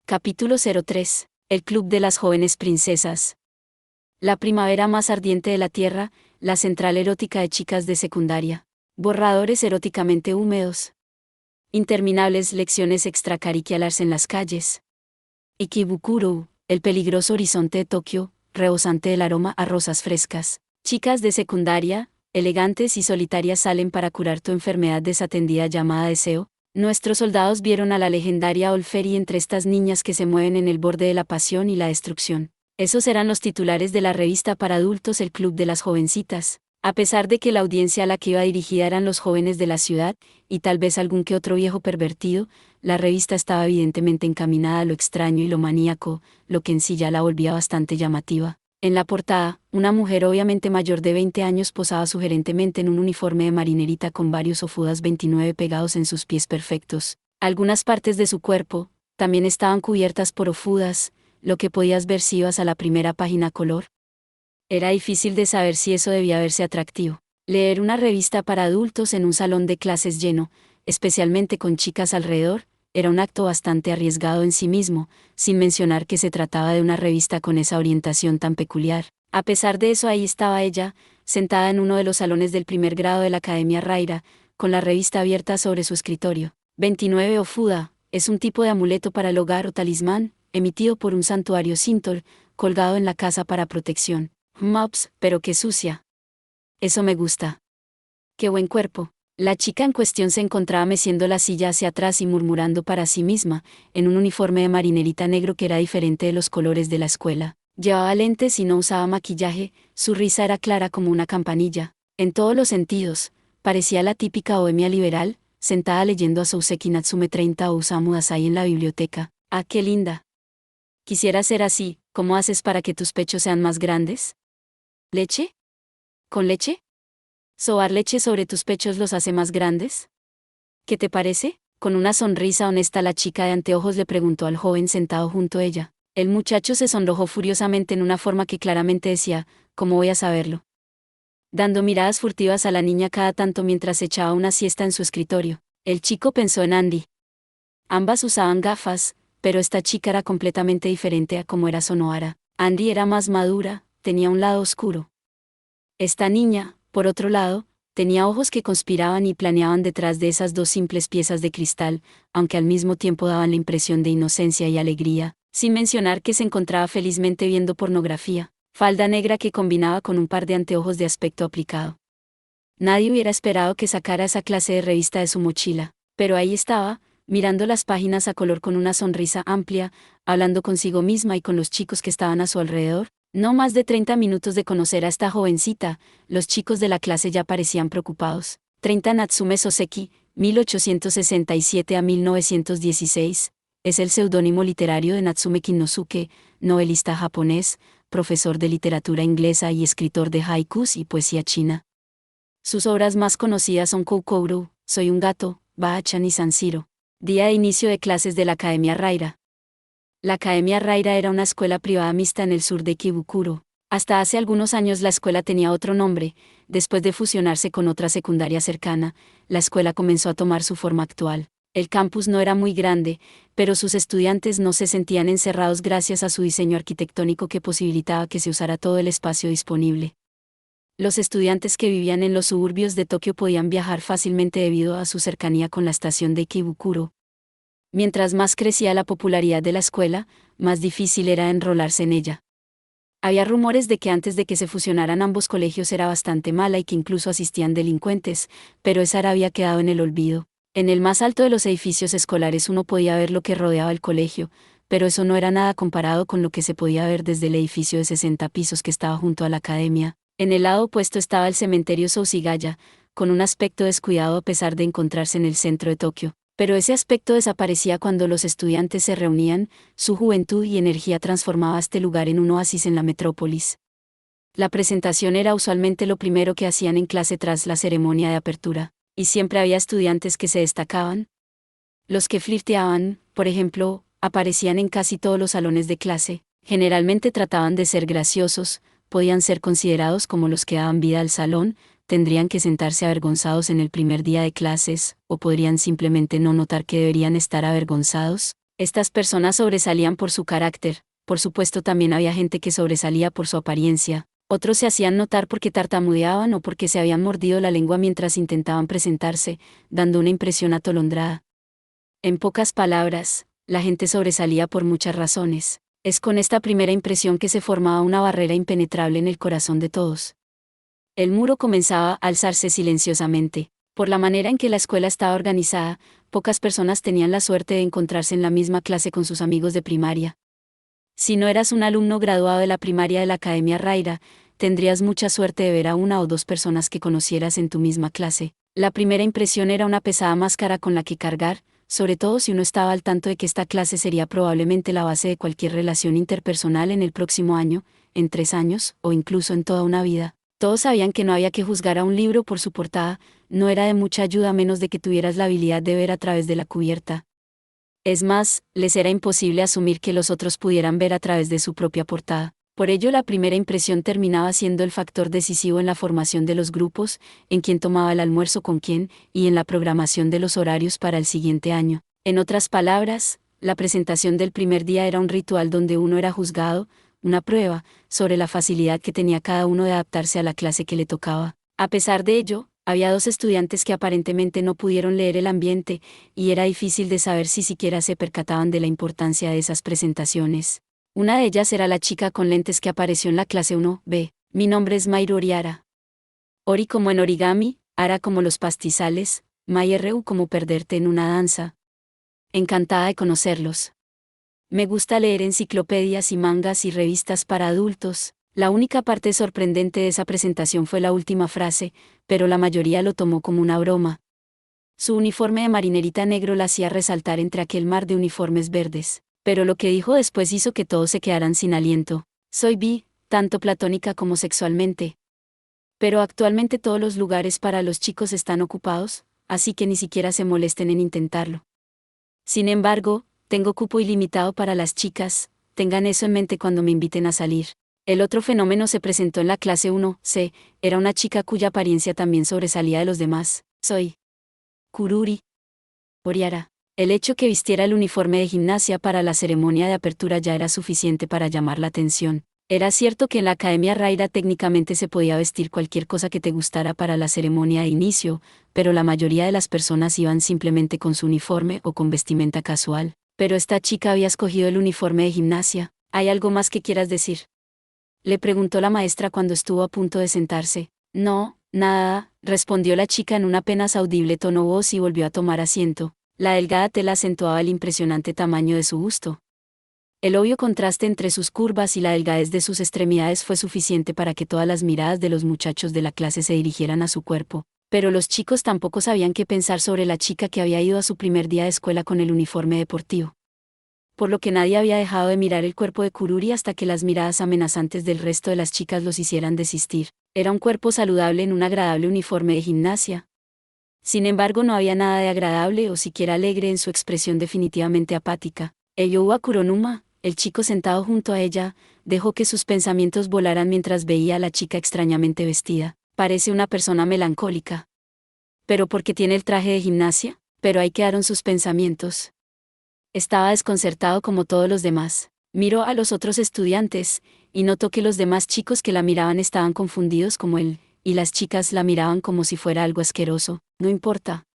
Capítulo 03. El Club de las Jóvenes Princesas. La primavera más ardiente de la Tierra, la central erótica de chicas de secundaria. Borradores eróticamente húmedos. Interminables lecciones extracurriculares en las calles. Ikebukuro, el peligroso horizonte de Tokio, rebosante del aroma a rosas frescas. Chicas de secundaria, elegantes y solitarias salen para curar tu enfermedad desatendida llamada deseo. Nuestros soldados vieron a la legendaria Olferi entre estas niñas que se mueven en el borde de la pasión y la destrucción. Esos eran los titulares de la revista para adultos El Club de las Jovencitas. A pesar de que la audiencia a la que iba dirigida eran los jóvenes de la ciudad, y tal vez algún que otro viejo pervertido, la revista estaba evidentemente encaminada a lo extraño y lo maníaco, lo que en sí ya la volvía bastante llamativa. En la portada, una mujer obviamente mayor de 20 años posaba sugerentemente en un uniforme de marinerita con varios ofudas 29 pegados en sus pies perfectos. Algunas partes de su cuerpo también estaban cubiertas por ofudas, lo que podías ver si ibas a la primera página color. Era difícil de saber si eso debía verse atractivo. Leer una revista para adultos en un salón de clases lleno, especialmente con chicas alrededor, era un acto bastante arriesgado en sí mismo, sin mencionar que se trataba de una revista con esa orientación tan peculiar. A pesar de eso, ahí estaba ella, sentada en uno de los salones del primer grado de la Academia Raira, con la revista abierta sobre su escritorio. 29 Ofuda, es un tipo de amuleto para el hogar o talismán, emitido por un santuario Shinto, colgado en la casa para protección. Mops, pero qué sucia. Eso me gusta. Qué buen cuerpo. La chica en cuestión se encontraba meciendo la silla hacia atrás y murmurando para sí misma, en un uniforme de marinerita negro que era diferente de los colores de la escuela. Llevaba lentes y no usaba maquillaje, su risa era clara como una campanilla. En todos los sentidos, parecía la típica bohemia liberal, sentada leyendo a Souseki Natsume 30 o Osamu Dazai en la biblioteca. ¡Ah, qué linda! Quisiera ser así. ¿Cómo haces para que tus pechos sean más grandes? ¿Leche? ¿Con leche? ¿Sobar leche sobre tus pechos los hace más grandes? ¿Qué te parece? Con una sonrisa honesta la chica de anteojos le preguntó al joven sentado junto a ella. El muchacho se sonrojó furiosamente en una forma que claramente decía, ¿cómo voy a saberlo? Dando miradas furtivas a la niña cada tanto mientras echaba una siesta en su escritorio, el chico pensó en Andy. Ambas usaban gafas, pero esta chica era completamente diferente a como era Sonohara. Andy era más madura, tenía un lado oscuro. Esta niña, por otro lado, tenía ojos que conspiraban y planeaban detrás de esas dos simples piezas de cristal, aunque al mismo tiempo daban la impresión de inocencia y alegría, sin mencionar que se encontraba felizmente viendo pornografía, falda negra que combinaba con un par de anteojos de aspecto aplicado. Nadie hubiera esperado que sacara esa clase de revista de su mochila, pero ahí estaba, mirando las páginas a color con una sonrisa amplia, hablando consigo misma y con los chicos que estaban a su alrededor. No más de 30 minutos de conocer a esta jovencita, los chicos de la clase ya parecían preocupados. 30 Natsume Soseki, 1867 a 1916, es el seudónimo literario de Natsume Kinosuke, novelista japonés, profesor de literatura inglesa y escritor de haikus y poesía china. Sus obras más conocidas son Koukouru, Soy un gato, Baha-chan y Sanshiro. Día de inicio de clases de la Academia Raira. La Academia Raira era una escuela privada mixta en el sur de Ikebukuro. Hasta hace algunos años la escuela tenía otro nombre. Después de fusionarse con otra secundaria cercana, la escuela comenzó a tomar su forma actual. El campus no era muy grande, pero sus estudiantes no se sentían encerrados gracias a su diseño arquitectónico que posibilitaba que se usara todo el espacio disponible. Los estudiantes que vivían en los suburbios de Tokio podían viajar fácilmente debido a su cercanía con la estación de Ikebukuro. Mientras más crecía la popularidad de la escuela, más difícil era enrolarse en ella. Había rumores de que antes de que se fusionaran ambos colegios era bastante mala y que incluso asistían delincuentes, pero esa era había quedado en el olvido. En el más alto de los edificios escolares uno podía ver lo que rodeaba el colegio, pero eso no era nada comparado con lo que se podía ver desde el edificio de 60 pisos que estaba junto a la academia. En el lado opuesto estaba el cementerio Soushigawa, con un aspecto descuidado a pesar de encontrarse en el centro de Tokio. Pero ese aspecto desaparecía cuando los estudiantes se reunían, su juventud y energía transformaba este lugar en un oasis en la metrópolis. La presentación era usualmente lo primero que hacían en clase tras la ceremonia de apertura, y siempre había estudiantes que se destacaban. Los que flirteaban, por ejemplo, aparecían en casi todos los salones de clase, generalmente trataban de ser graciosos, podían ser considerados como los que daban vida al salón, tendrían que sentarse avergonzados en el primer día de clases, o podrían simplemente no notar que deberían estar avergonzados. Estas personas sobresalían por su carácter, por supuesto también había gente que sobresalía por su apariencia, otros se hacían notar porque tartamudeaban o porque se habían mordido la lengua mientras intentaban presentarse, dando una impresión atolondrada. En pocas palabras, la gente sobresalía por muchas razones. Es con esta primera impresión que se formaba una barrera impenetrable en el corazón de todos. El muro comenzaba a alzarse silenciosamente. Por la manera en que la escuela estaba organizada, pocas personas tenían la suerte de encontrarse en la misma clase con sus amigos de primaria. Si no eras un alumno graduado de la primaria de la Academia Raira, tendrías mucha suerte de ver a una o dos personas que conocieras en tu misma clase. La primera impresión era una pesada máscara con la que cargar, sobre todo si uno estaba al tanto de que esta clase sería probablemente la base de cualquier relación interpersonal en el próximo año, en 3 años, o incluso en toda una vida. Todos sabían que no había que juzgar a un libro por su portada, no era de mucha ayuda a menos de que tuvieras la habilidad de ver a través de la cubierta. Es más, les era imposible asumir que los otros pudieran ver a través de su propia portada. Por ello la primera impresión terminaba siendo el factor decisivo en la formación de los grupos, en quién tomaba el almuerzo con quién, y en la programación de los horarios para el siguiente año. En otras palabras, la presentación del primer día era un ritual donde uno era juzgado, una prueba, sobre la facilidad que tenía cada uno de adaptarse a la clase que le tocaba. A pesar de ello, había 2 estudiantes que aparentemente no pudieron leer el ambiente, y era difícil de saber si siquiera se percataban de la importancia de esas presentaciones. Una de ellas era la chica con lentes que apareció en la clase 1B. Mi nombre es Mayru Oriara. Ori como en origami, Ara como los pastizales, Mayru como perderte en una danza. Encantada de conocerlos. Me gusta leer enciclopedias y mangas y revistas para adultos. La única parte sorprendente de esa presentación fue la última frase, pero la mayoría lo tomó como una broma. Su uniforme de marinerita negro la hacía resaltar entre aquel mar de uniformes verdes, pero lo que dijo después hizo que todos se quedaran sin aliento. Soy bi, tanto platónica como sexualmente. Pero actualmente todos los lugares para los chicos están ocupados, así que ni siquiera se molesten en intentarlo. Sin embargo, tengo cupo ilimitado para las chicas, tengan eso en mente cuando me inviten a salir. El otro fenómeno se presentó en la clase 1C, era una chica cuya apariencia también sobresalía de los demás. Soy Kururi Oriara. El hecho que vistiera el uniforme de gimnasia para la ceremonia de apertura ya era suficiente para llamar la atención. Era cierto que en la Academia Raira técnicamente se podía vestir cualquier cosa que te gustara para la ceremonia de inicio, pero la mayoría de las personas iban simplemente con su uniforme o con vestimenta casual. Pero esta chica había escogido el uniforme de gimnasia. ¿Hay algo más que quieras decir?, le preguntó la maestra cuando estuvo a punto de sentarse. No, nada, respondió la chica en un apenas audible tono voz y volvió a tomar asiento. La delgada tela acentuaba el impresionante tamaño de su busto. El obvio contraste entre sus curvas y la delgadez de sus extremidades fue suficiente para que todas las miradas de los muchachos de la clase se dirigieran a su cuerpo, pero los chicos tampoco sabían qué pensar sobre la chica que había ido a su primer día de escuela con el uniforme deportivo. Por lo que nadie había dejado de mirar el cuerpo de Kururi hasta que las miradas amenazantes del resto de las chicas los hicieran desistir. Era un cuerpo saludable en un agradable uniforme de gimnasia. Sin embargo, no había nada de agradable o siquiera alegre en su expresión definitivamente apática. Eyouba Kuronuma, el chico sentado junto a ella, dejó que sus pensamientos volaran mientras veía a la chica extrañamente vestida. Parece una persona melancólica. ¿Pero por qué tiene el traje de gimnasia? Pero ahí quedaron sus pensamientos. Estaba desconcertado como todos los demás. Miró a los otros estudiantes, y notó que los demás chicos que la miraban estaban confundidos como él, y las chicas la miraban como si fuera algo asqueroso. No importa.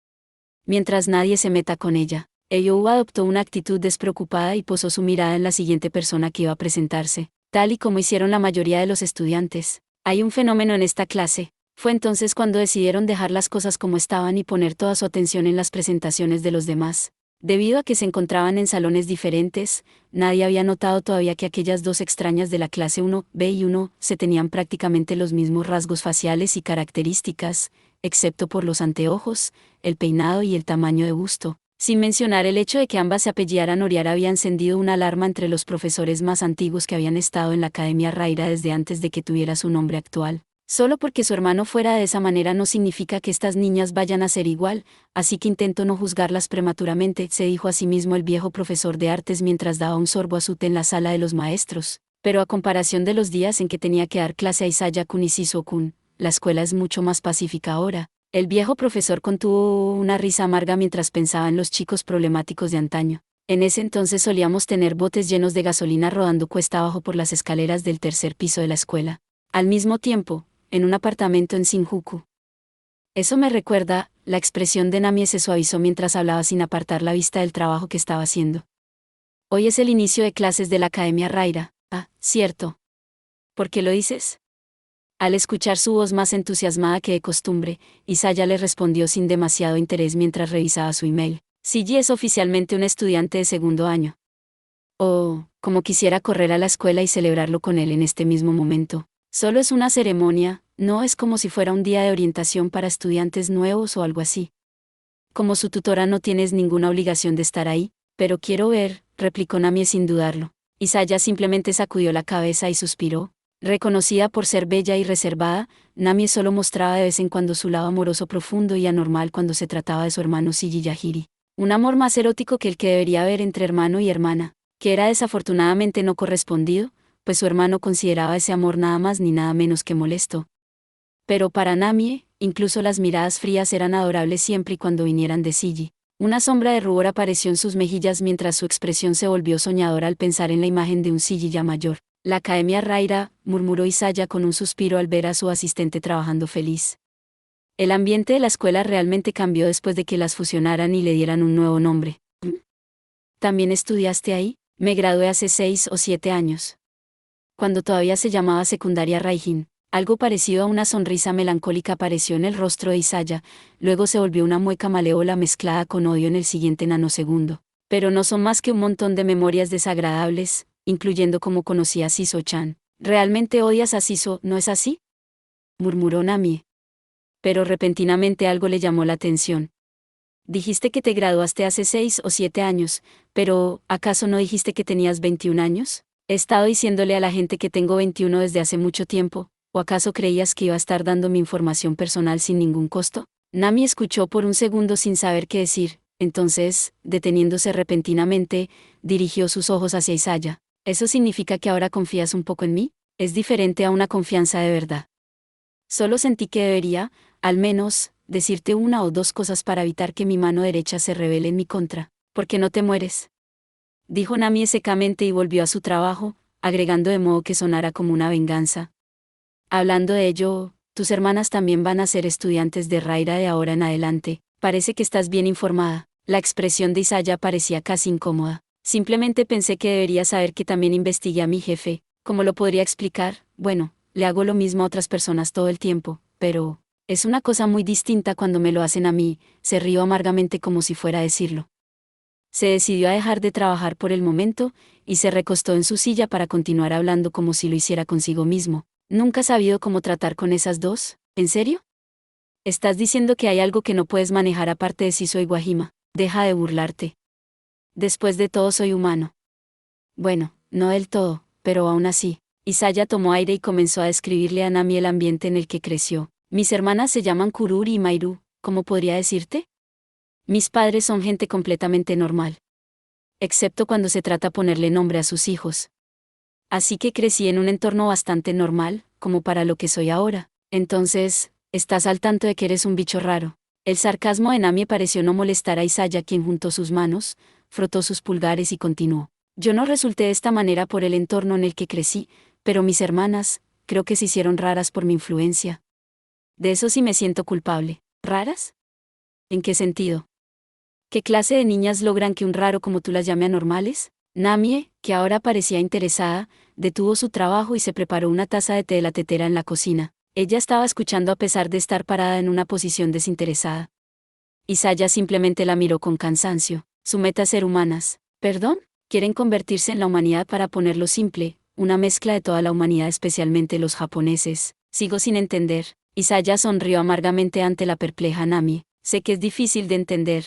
Mientras nadie se meta con ella. Eyouba adoptó una actitud despreocupada y posó su mirada en la siguiente persona que iba a presentarse, tal y como hicieron la mayoría de los estudiantes. Hay un fenómeno en esta clase. Fue entonces cuando decidieron dejar las cosas como estaban y poner toda su atención en las presentaciones de los demás. Debido a que se encontraban en salones diferentes, nadie había notado todavía que aquellas 2 extrañas de la clase 1B y 1C tenían prácticamente los mismos rasgos faciales y características, excepto por los anteojos, el peinado y el tamaño de busto. Sin mencionar el hecho de que ambas se apellidaran Oriara había encendido una alarma entre los profesores más antiguos que habían estado en la Academia Raira desde antes de que tuviera su nombre actual. Solo porque su hermano fuera de esa manera no significa que estas niñas vayan a ser igual, así que intento no juzgarlas prematuramente, se dijo a sí mismo el viejo profesor de artes mientras daba un sorbo a su té en la sala de los maestros. Pero a comparación de los días en que tenía que dar clase a Isaya-kun y Shizuo-kun, la escuela es mucho más pacífica ahora. El viejo profesor contuvo una risa amarga mientras pensaba en los chicos problemáticos de antaño. En ese entonces solíamos tener botes llenos de gasolina rodando cuesta abajo por las escaleras del tercer piso de la escuela. Al mismo tiempo, en un apartamento en Shinjuku. Eso me recuerda, la expresión de Namie se suavizó mientras hablaba sin apartar la vista del trabajo que estaba haciendo. Hoy es el inicio de clases de la Academia Raira. Ah, cierto. ¿Por qué lo dices? Al escuchar su voz más entusiasmada que de costumbre, Isaya le respondió sin demasiado interés mientras revisaba su email. Sigi es oficialmente un estudiante de segundo año. Oh, como quisiera correr a la escuela y celebrarlo con él en este mismo momento. Solo es una ceremonia, no es como si fuera un día de orientación para estudiantes nuevos o algo así. Como su tutora no tienes ninguna obligación de estar ahí, pero quiero ver, replicó Namie sin dudarlo. Isaya simplemente sacudió la cabeza y suspiró. Reconocida por ser bella y reservada, Namie solo mostraba de vez en cuando su lado amoroso profundo y anormal cuando se trataba de su hermano Shigi Yahiri. Un amor más erótico que el que debería haber entre hermano y hermana, que era desafortunadamente no correspondido, pues su hermano consideraba ese amor nada más ni nada menos que molesto. Pero para Namie, incluso las miradas frías eran adorables siempre y cuando vinieran de Shigi. Una sombra de rubor apareció en sus mejillas mientras su expresión se volvió soñadora al pensar en la imagen de un Shigi ya mayor. La Academia Raira, murmuró Isaya con un suspiro al ver a su asistente trabajando feliz. El ambiente de la escuela realmente cambió después de que las fusionaran y le dieran un nuevo nombre. ¿También estudiaste ahí? Me gradué hace 6 o 7 años. Cuando todavía se llamaba Secundaria Raijin, algo parecido a una sonrisa melancólica apareció en el rostro de Isaya, luego se volvió una mueca malévola mezclada con odio en el siguiente nanosegundo. Pero no son más que un montón de memorias desagradables, incluyendo cómo conocí a Shiso-chan. ¿Realmente odias a Shiso, no es así? Murmuró Namie. Pero repentinamente algo le llamó la atención. Dijiste que te graduaste hace 6 o 7 años, pero ¿acaso no dijiste que tenías 21 años? He estado diciéndole a la gente que tengo 21 desde hace mucho tiempo, ¿o acaso creías que iba a estar dando mi información personal sin ningún costo? Namie escuchó por un segundo sin saber qué decir, entonces, deteniéndose repentinamente, dirigió sus ojos hacia Isaya. ¿Eso significa que ahora confías un poco en mí? Es diferente a una confianza de verdad. Solo sentí que debería, al menos, decirte una o dos cosas para evitar que mi mano derecha se rebele en mi contra. ¿Por qué no te mueres? Dijo Namie secamente y volvió a su trabajo, agregando de modo que sonara como una venganza. Hablando de ello, tus hermanas también van a ser estudiantes de Raira de ahora en adelante. Parece que estás bien informada. La expresión de Isaya parecía casi incómoda. Simplemente pensé que debería saber que también investigué a mi jefe. ¿Cómo lo podría explicar? Bueno, le hago lo mismo a otras personas todo el tiempo, pero es una cosa muy distinta cuando me lo hacen a mí. Se rió amargamente como si fuera a decirlo. Se decidió a dejar de trabajar por el momento, y se recostó en su silla para continuar hablando como si lo hiciera consigo mismo. ¿Nunca has sabido cómo tratar con esas dos? ¿En serio? Estás diciendo que hay algo que no puedes manejar aparte de Shiso y Wajima. Deja de burlarte. Después de todo soy humano. Bueno, no del todo, pero aún así. Isaya tomó aire y comenzó a describirle a Namie el ambiente en el que creció. Mis hermanas se llaman Kururi y Mairu, ¿cómo podría decirte? Mis padres son gente completamente normal. Excepto cuando se trata de ponerle nombre a sus hijos. Así que crecí en un entorno bastante normal, como para lo que soy ahora. Entonces, estás al tanto de que eres un bicho raro. El sarcasmo de Namie pareció no molestar a Isaya, quien juntó sus manos, frotó sus pulgares y continuó. Yo no resulté de esta manera por el entorno en el que crecí, pero mis hermanas, creo que se hicieron raras por mi influencia. De eso sí me siento culpable. ¿Raras? ¿En qué sentido? ¿Qué clase de niñas logran que un raro como tú las llame anormales? Namie, que ahora parecía interesada, detuvo su trabajo y se preparó una taza de té de la tetera en la cocina. Ella estaba escuchando a pesar de estar parada en una posición desinteresada. Isaya simplemente la miró con cansancio. Su meta es ser humanas. ¿Perdón? Quieren convertirse en la humanidad para ponerlo simple, una mezcla de toda la humanidad, especialmente los japoneses. Sigo sin entender. Isaya sonrió amargamente ante la perpleja Namie. Sé que es difícil de entender.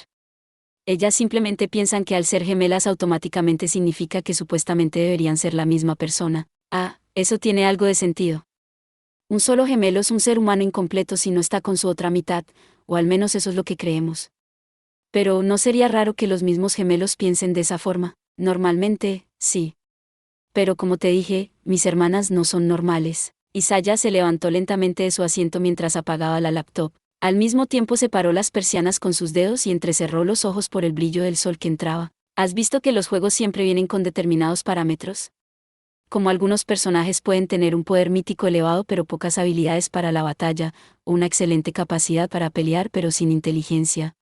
Ellas simplemente piensan que al ser gemelas automáticamente significa que supuestamente deberían ser la misma persona. Ah, eso tiene algo de sentido. Un solo gemelo es un ser humano incompleto si no está con su otra mitad, o al menos eso es lo que creemos. Pero ¿no sería raro que los mismos gemelos piensen de esa forma? Normalmente, sí. Pero como te dije, mis hermanas no son normales. Isaya se levantó lentamente de su asiento mientras apagaba la laptop. Al mismo tiempo separó las persianas con sus dedos y entrecerró los ojos por el brillo del sol que entraba. ¿Has visto que los juegos siempre vienen con determinados parámetros? Como algunos personajes pueden tener un poder mítico elevado pero pocas habilidades para la batalla, o una excelente capacidad para pelear pero sin inteligencia.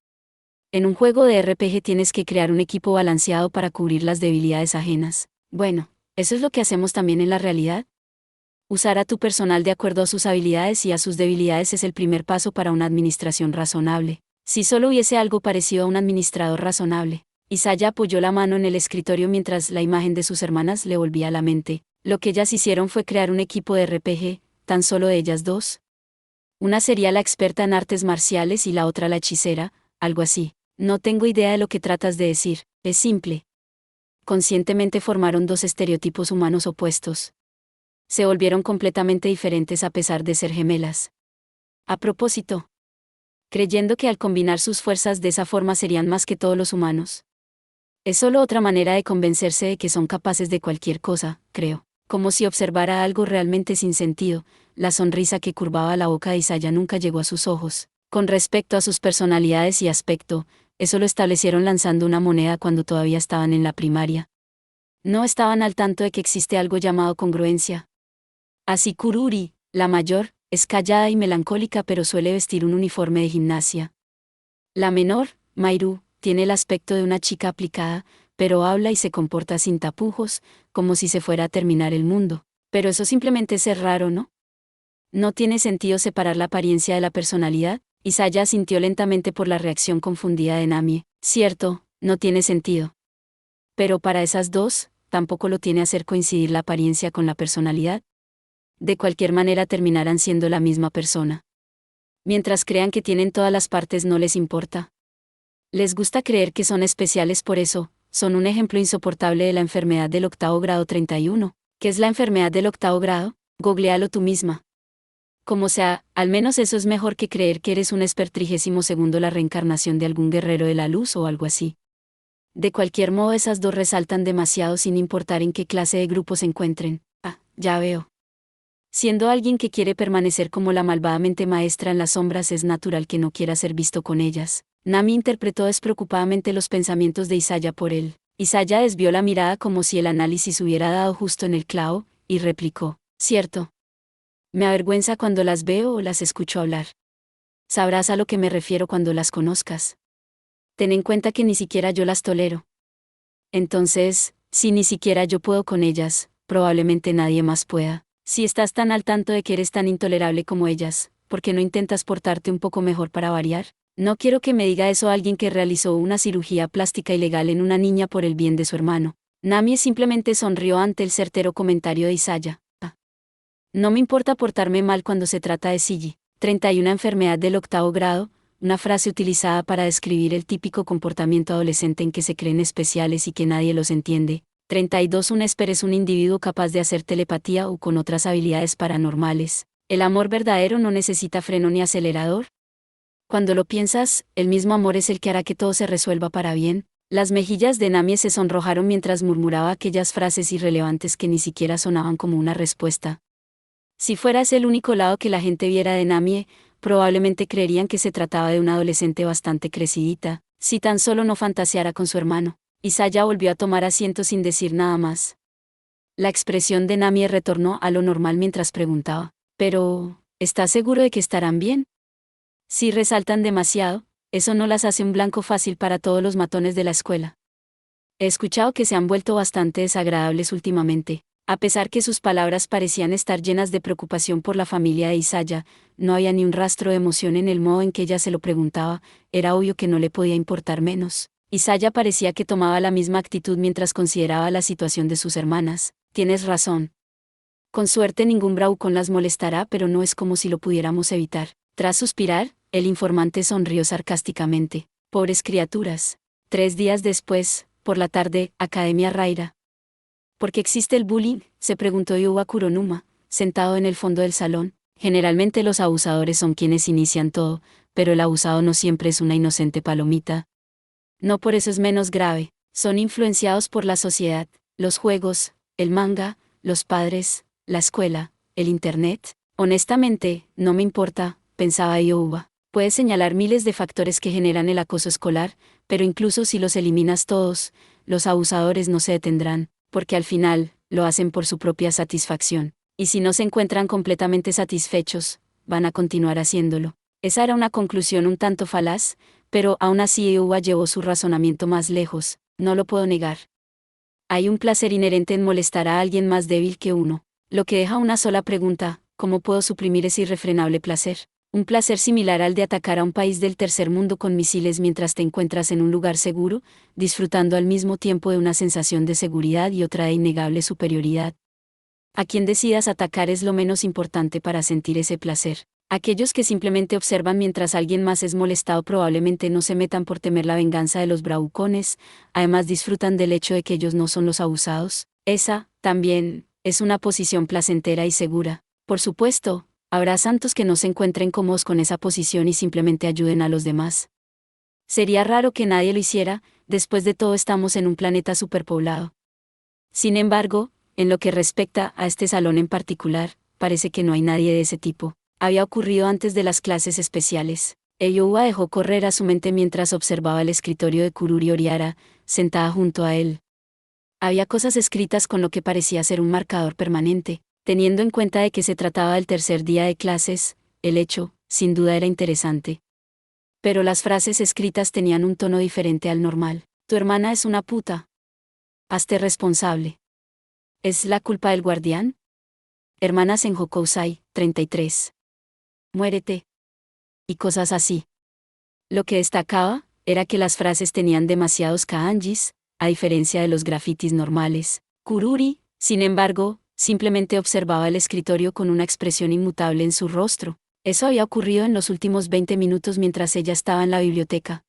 En un juego de RPG tienes que crear un equipo balanceado para cubrir las debilidades ajenas. Bueno, eso es lo que hacemos también en la realidad. Usar a tu personal de acuerdo a sus habilidades y a sus debilidades es el primer paso para una administración razonable. Si solo hubiese algo parecido a un administrador razonable. Isaya apoyó la mano en el escritorio mientras la imagen de sus hermanas le volvía a la mente. Lo que ellas hicieron fue crear un equipo de RPG, tan solo de ellas dos. Una sería la experta en artes marciales y la otra la hechicera, algo así. No tengo idea de lo que tratas de decir, es simple. Conscientemente formaron dos estereotipos humanos opuestos. Se volvieron completamente diferentes a pesar de ser gemelas. A propósito, creyendo que al combinar sus fuerzas de esa forma serían más que todos los humanos. Es solo otra manera de convencerse de que son capaces de cualquier cosa, creo. Como si observara algo realmente sin sentido, la sonrisa que curvaba la boca de Isaya nunca llegó a sus ojos. Con respecto a sus personalidades y aspecto, eso lo establecieron lanzando una moneda cuando todavía estaban en la primaria. No estaban al tanto de que existe algo llamado congruencia. Así Kururi, la mayor, es callada y melancólica pero suele vestir un uniforme de gimnasia. La menor, Mairu, tiene el aspecto de una chica aplicada, pero habla y se comporta sin tapujos, como si se fuera a terminar el mundo. Pero eso simplemente es raro, ¿no? No tiene sentido separar la apariencia de la personalidad. Isaya asintió lentamente por la reacción confundida de Namie. Cierto, no tiene sentido. Pero para esas dos, tampoco lo tiene hacer coincidir la apariencia con la personalidad. De cualquier manera terminarán siendo la misma persona. Mientras crean que tienen todas las partes no les importa. Les gusta creer que son especiales por eso, son un ejemplo insoportable de la enfermedad del octavo grado 31. ¿Qué es la enfermedad del octavo grado? Googlealo tú misma. Como sea, al menos eso es mejor que creer que eres un Esper 32º la reencarnación de algún guerrero de la luz o algo así. De cualquier modo esas dos resaltan demasiado sin importar en qué clase de grupo se encuentren. Ah, ya veo. Siendo alguien que quiere permanecer como la malvadamente maestra en las sombras es natural que no quiera ser visto con ellas. Nami interpretó despreocupadamente los pensamientos de Isaya por él. Isaya desvió la mirada como si el análisis hubiera dado justo en el clavo, y replicó, cierto. Me avergüenza cuando las veo o las escucho hablar. Sabrás a lo que me refiero cuando las conozcas. Ten en cuenta que ni siquiera yo las tolero. Entonces, si ni siquiera yo puedo con ellas, probablemente nadie más pueda. Si estás tan al tanto de que eres tan intolerable como ellas, ¿por qué no intentas portarte un poco mejor para variar? No quiero que me diga eso alguien que realizó una cirugía plástica ilegal en una niña por el bien de su hermano. Namie simplemente sonrió ante el certero comentario de Isaya. No me importa portarme mal cuando se trata de Silly. 31 enfermedad del octavo grado, una frase utilizada para describir el típico comportamiento adolescente en que se creen especiales y que nadie los entiende. 32 Un Esper es un individuo capaz de hacer telepatía o con otras habilidades paranormales. ¿El amor verdadero no necesita freno ni acelerador? Cuando lo piensas, el mismo amor es el que hará que todo se resuelva para bien. Las mejillas de Namie se sonrojaron mientras murmuraba aquellas frases irrelevantes que ni siquiera sonaban como una respuesta. Si fuera ese el único lado que la gente viera de Namie, probablemente creerían que se trataba de una adolescente bastante crecidita, si tan solo no fantaseara con su hermano. Isaya volvió a tomar asiento sin decir nada más. La expresión de Namie retornó a lo normal mientras preguntaba, ¿pero estás seguro de que estarán bien? Si resaltan demasiado, eso no las hace un blanco fácil para todos los matones de la escuela. He escuchado que se han vuelto bastante desagradables últimamente. A pesar que sus palabras parecían estar llenas de preocupación por la familia de Isaya, no había ni un rastro de emoción en el modo en que ella se lo preguntaba, era obvio que no le podía importar menos. Isaya parecía que tomaba la misma actitud mientras consideraba la situación de sus hermanas. Tienes razón. Con suerte ningún bravucón las molestará, pero no es como si lo pudiéramos evitar. Tras suspirar, el informante sonrió sarcásticamente. Pobres criaturas. 3 días después, por la tarde, Academia Raira. ¿Por qué existe el bullying?, se preguntó Yuba Kuronuma, sentado en el fondo del salón. Generalmente los abusadores son quienes inician todo, pero el abusado no siempre es una inocente palomita. No por eso es menos grave, son influenciados por la sociedad, los juegos, el manga, los padres, la escuela, el internet. Honestamente, no me importa, pensaba Yuba. Puedes señalar miles de factores que generan el acoso escolar, pero incluso si los eliminas todos, los abusadores no se detendrán, porque al final, lo hacen por su propia satisfacción. Y si no se encuentran completamente satisfechos, van a continuar haciéndolo. Esa era una conclusión un tanto falaz, pero aún así Eva llevó su razonamiento más lejos, no lo puedo negar. Hay un placer inherente en molestar a alguien más débil que uno, lo que deja una sola pregunta: ¿cómo puedo suprimir ese irrefrenable placer? Un placer similar al de atacar a un país del tercer mundo con misiles mientras te encuentras en un lugar seguro, disfrutando al mismo tiempo de una sensación de seguridad y otra de innegable superioridad. A quien decidas atacar es lo menos importante para sentir ese placer. Aquellos que simplemente observan mientras alguien más es molestado probablemente no se metan por temer la venganza de los bravucones, además disfrutan del hecho de que ellos no son los abusados. Esa, también, es una posición placentera y segura. Por supuesto, habrá santos que no se encuentren cómodos con esa posición y simplemente ayuden a los demás. Sería raro que nadie lo hiciera, después de todo estamos en un planeta superpoblado. Sin embargo, en lo que respecta a este salón en particular, parece que no hay nadie de ese tipo. Había ocurrido antes de las clases especiales. Eiyouba dejó correr a su mente mientras observaba el escritorio de Kururi Oriara, sentada junto a él. Había cosas escritas con lo que parecía ser un marcador permanente. Teniendo en cuenta de que se trataba del tercer día de clases, el hecho, sin duda, era interesante. Pero las frases escritas tenían un tono diferente al normal. Tu hermana es una puta. Hazte responsable. ¿Es la culpa del guardián? Hermanas en Hokusai, 33. Muérete. Y cosas así. Lo que destacaba, era que las frases tenían demasiados kanjis, a diferencia de los grafitis normales. Kururi, sin embargo, simplemente observaba el escritorio con una expresión inmutable en su rostro. Eso había ocurrido en los últimos 20 minutos mientras ella estaba en la biblioteca.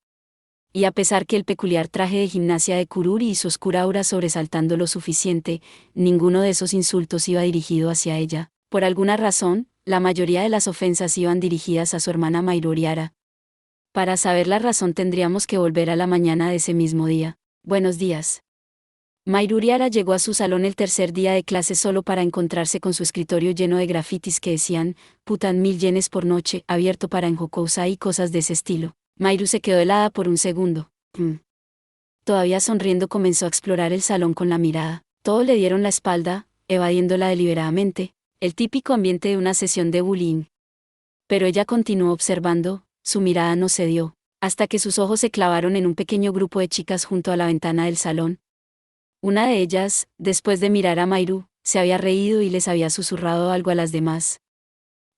Y a pesar que el peculiar traje de gimnasia de Kururi y su oscura aura sobresaltando lo suficiente, ninguno de esos insultos iba dirigido hacia ella. Por alguna razón, la mayoría de las ofensas iban dirigidas a su hermana Mairo Oriara. Para saber la razón tendríamos que volver a la mañana de ese mismo día. Buenos días. Mairo Oriara llegó a su salón el tercer día de clase solo para encontrarse con su escritorio lleno de grafitis que decían, putan 1000 yenes por noche, abierto para en Hokusai y cosas de ese estilo. Mairo se quedó helada por un segundo. Todavía sonriendo comenzó a explorar el salón con la mirada. Todos le dieron la espalda, evadiéndola deliberadamente, el típico ambiente de una sesión de bullying. Pero ella continuó observando, su mirada no cedió, hasta que sus ojos se clavaron en un pequeño grupo de chicas junto a la ventana del salón. Una de ellas, después de mirar a Mairo, se había reído y les había susurrado algo a las demás.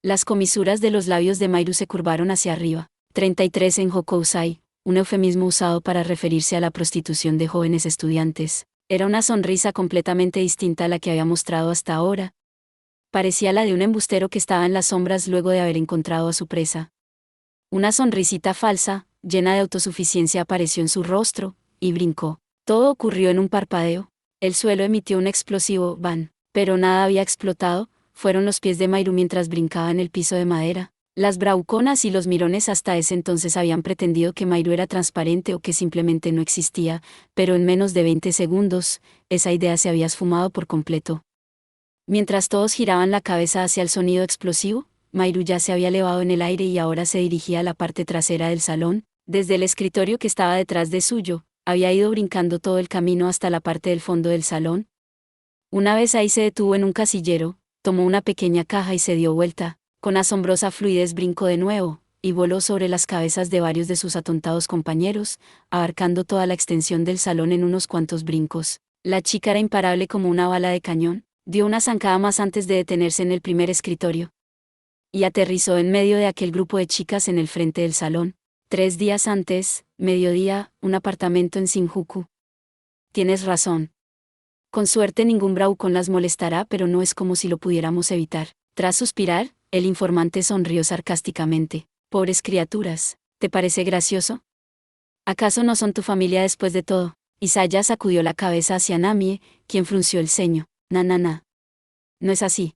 Las comisuras de los labios de Mairo se curvaron hacia arriba. 33 en Hokusai, un eufemismo usado para referirse a la prostitución de jóvenes estudiantes. Era una sonrisa completamente distinta a la que había mostrado hasta ahora. Parecía la de un embustero que estaba en las sombras luego de haber encontrado a su presa. Una sonrisita falsa, llena de autosuficiencia apareció en su rostro, y brincó. Todo ocurrió en un parpadeo. El suelo emitió un explosivo «ban», pero nada había explotado, fueron los pies de Mairo mientras brincaba en el piso de madera. Las bravuconas y los mirones hasta ese entonces habían pretendido que Mairo era transparente o que simplemente no existía, pero en menos de 20 segundos, esa idea se había esfumado por completo. Mientras todos giraban la cabeza hacia el sonido explosivo, Mairo ya se había elevado en el aire y ahora se dirigía a la parte trasera del salón. Desde el escritorio que estaba detrás de suyo, había ido brincando todo el camino hasta la parte del fondo del salón. Una vez ahí se detuvo en un casillero, tomó una pequeña caja y se dio vuelta. Con asombrosa fluidez brincó de nuevo, y voló sobre las cabezas de varios de sus atontados compañeros, abarcando toda la extensión del salón en unos cuantos brincos. La chica era imparable como una bala de cañón, dio una zancada más antes de detenerse en el primer escritorio. Y aterrizó en medio de aquel grupo de chicas en el frente del salón. 3 días antes, mediodía, un apartamento en Shinjuku. Tienes razón. Con suerte ningún bravucón las molestará, pero no es como si lo pudiéramos evitar. Tras suspirar, el informante sonrió sarcásticamente. Pobres criaturas, ¿te parece gracioso? ¿Acaso no son tu familia después de todo? Isaya sacudió la cabeza hacia Namie, quien frunció el ceño. Na. No es así.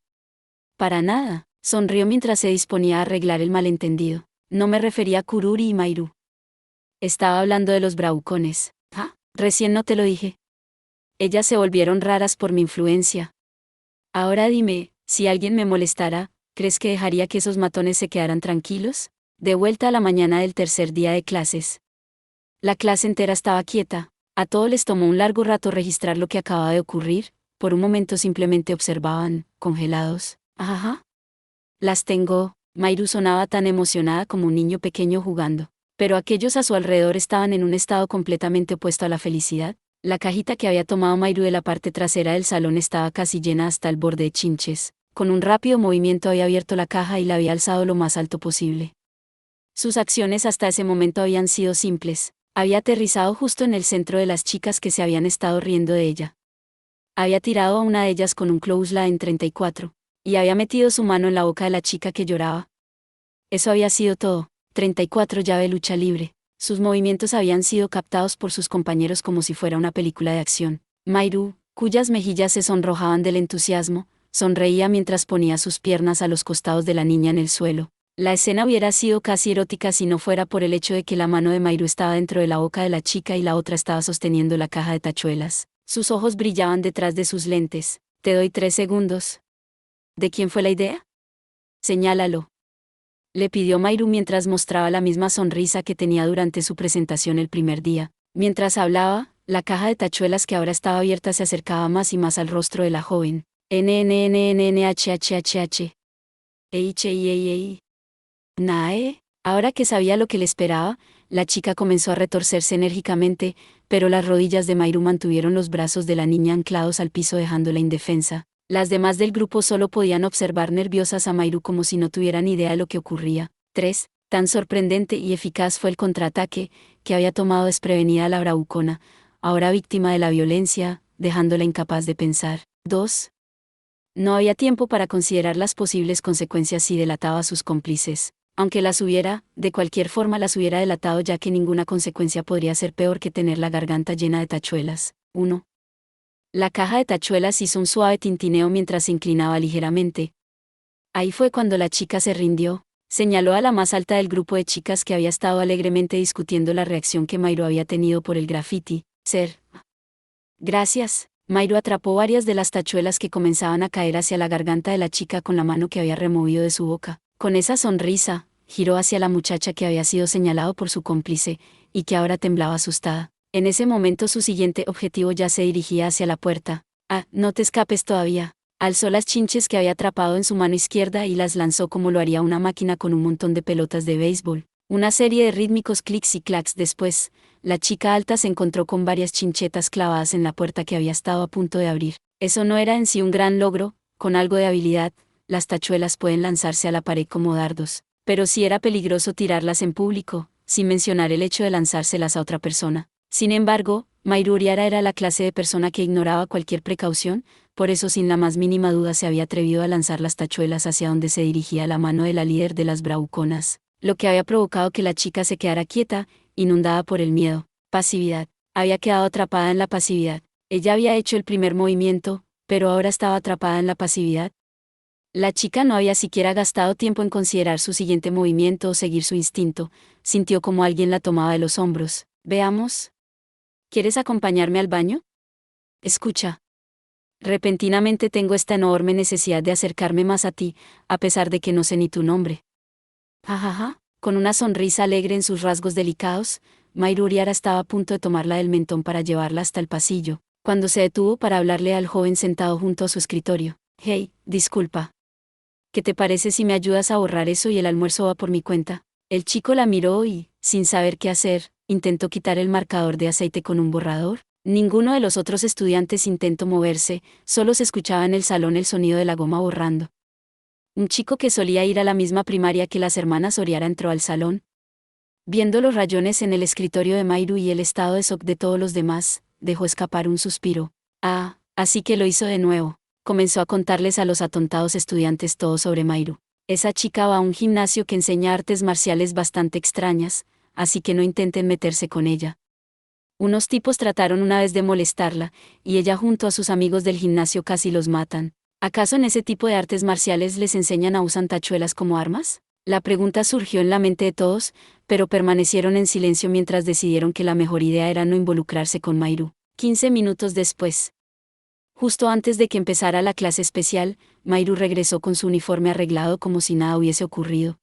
Para nada, sonrió mientras se disponía a arreglar el malentendido. No me refería a Kururi y Mairo. Estaba hablando de los bravucones. Ah, recién no te lo dije. Ellas se volvieron raras por mi influencia. Ahora dime, si alguien me molestara, ¿crees que dejaría que esos matones se quedaran tranquilos? De vuelta a la mañana del tercer día de clases. La clase entera estaba quieta, A todos les tomó un largo rato registrar lo que acababa de ocurrir, por un momento simplemente observaban, congelados. Ajá. Las tengo. Mairu sonaba tan emocionada como un niño pequeño jugando. Pero aquellos a su alrededor estaban en un estado completamente opuesto a la felicidad. La cajita que había tomado Mairu de la parte trasera del salón estaba casi llena hasta el borde de chinches. Con un rápido movimiento había abierto la caja y la había alzado lo más alto posible. Sus acciones hasta ese momento habían sido simples. Había aterrizado justo en el centro de las chicas que se habían estado riendo de ella. Había tirado a una de ellas con un clothesline 34, y había metido su mano en la boca de la chica que lloraba. Eso había sido todo. 34 llave lucha libre. Sus movimientos habían sido captados por sus compañeros como si fuera una película de acción. Mairu, cuyas mejillas se sonrojaban del entusiasmo, sonreía mientras ponía sus piernas a los costados de la niña en el suelo. La escena hubiera sido casi erótica si no fuera por el hecho de que la mano de Mairu estaba dentro de la boca de la chica y la otra estaba sosteniendo la caja de tachuelas. Sus ojos brillaban detrás de sus lentes. Te doy 3 segundos. ¿De quién fue la idea? Señálalo. Le pidió Mairu mientras mostraba la misma sonrisa que tenía durante su presentación el primer día. Mientras hablaba, la caja de tachuelas que ahora estaba abierta se acercaba más y más al rostro de la joven. NNNNNHHHH. Ei. Nae. Ahora que sabía lo que le esperaba, la chica comenzó a retorcerse enérgicamente, pero las rodillas de Mairu mantuvieron los brazos de la niña anclados al piso dejándola indefensa. Las demás del grupo solo podían observar nerviosas a Mairu como si no tuvieran idea de lo que ocurría. 3. Tan sorprendente y eficaz fue el contraataque, que había tomado desprevenida a la bravucona, ahora víctima de la violencia, dejándola incapaz de pensar. 2. No había tiempo para considerar las posibles consecuencias si delataba a sus cómplices. Aunque las hubiera, de cualquier forma las hubiera delatado ya que ninguna consecuencia podría ser peor que tener la garganta llena de tachuelas. 1. La caja de tachuelas hizo un suave tintineo mientras se inclinaba ligeramente. Ahí fue cuando la chica se rindió. Señaló a la más alta del grupo de chicas que había estado alegremente discutiendo la reacción que Mairu había tenido por el graffiti. Gracias. Mairu atrapó varias de las tachuelas que comenzaban a caer hacia la garganta de la chica con la mano que había removido de su boca. Con esa sonrisa, giró hacia la muchacha que había sido señalado por su cómplice, y que ahora temblaba asustada. En ese momento su siguiente objetivo ya se dirigía hacia la puerta. No te escapes todavía. Alzó las chinches que había atrapado en su mano izquierda y las lanzó como lo haría una máquina con un montón de pelotas de béisbol. Una serie de rítmicos clics y clacs después, la chica alta se encontró con varias chinchetas clavadas en la puerta que había estado a punto de abrir. Eso no era en sí un gran logro, con algo de habilidad, las tachuelas pueden lanzarse a la pared como dardos, pero sí era peligroso tirarlas en público, sin mencionar el hecho de lanzárselas a otra persona. Sin embargo, Mairu Uriara era la clase de persona que ignoraba cualquier precaución, por eso sin la más mínima duda se había atrevido a lanzar las tachuelas hacia donde se dirigía la mano de la líder de las bravuconas, lo que había provocado que la chica se quedara quieta, inundada por el miedo. Pasividad. Había quedado atrapada en la pasividad. Ella había hecho el primer movimiento, pero ahora estaba atrapada en la pasividad. La chica no había siquiera gastado tiempo en considerar su siguiente movimiento o seguir su instinto, sintió como alguien la tomaba de los hombros. Veamos. ¿Quieres acompañarme al baño? Escucha. Repentinamente tengo esta enorme necesidad de acercarme más a ti, a pesar de que no sé ni tu nombre. Jajaja. Con una sonrisa alegre en sus rasgos delicados, Mairu Uriara estaba a punto de tomarla del mentón para llevarla hasta el pasillo, cuando se detuvo para hablarle al joven sentado junto a su escritorio. Hey, disculpa. ¿Qué te parece si me ayudas a borrar eso y el almuerzo va por mi cuenta? El chico la miró y, sin saber qué hacer, intentó quitar el marcador de aceite con un borrador. Ninguno de los otros estudiantes intentó moverse, solo se escuchaba en el salón el sonido de la goma borrando. Un chico que solía ir a la misma primaria que las hermanas Uriara entró al salón. Viendo los rayones en el escritorio de Mairu y el estado de shock de todos los demás, dejó escapar un suspiro. Así que lo hizo de nuevo. Comenzó a contarles a los atontados estudiantes todo sobre Mairu. Esa chica va a un gimnasio que enseña artes marciales bastante extrañas, así que no intenten meterse con ella. Unos tipos trataron una vez de molestarla, y ella junto a sus amigos del gimnasio casi los matan. ¿Acaso en ese tipo de artes marciales les enseñan a usar tachuelas como armas? La pregunta surgió en la mente de todos, pero permanecieron en silencio mientras decidieron que la mejor idea era no involucrarse con Mairu. 15 minutos después. Justo antes de que empezara la clase especial, Mairu regresó con su uniforme arreglado como si nada hubiese ocurrido.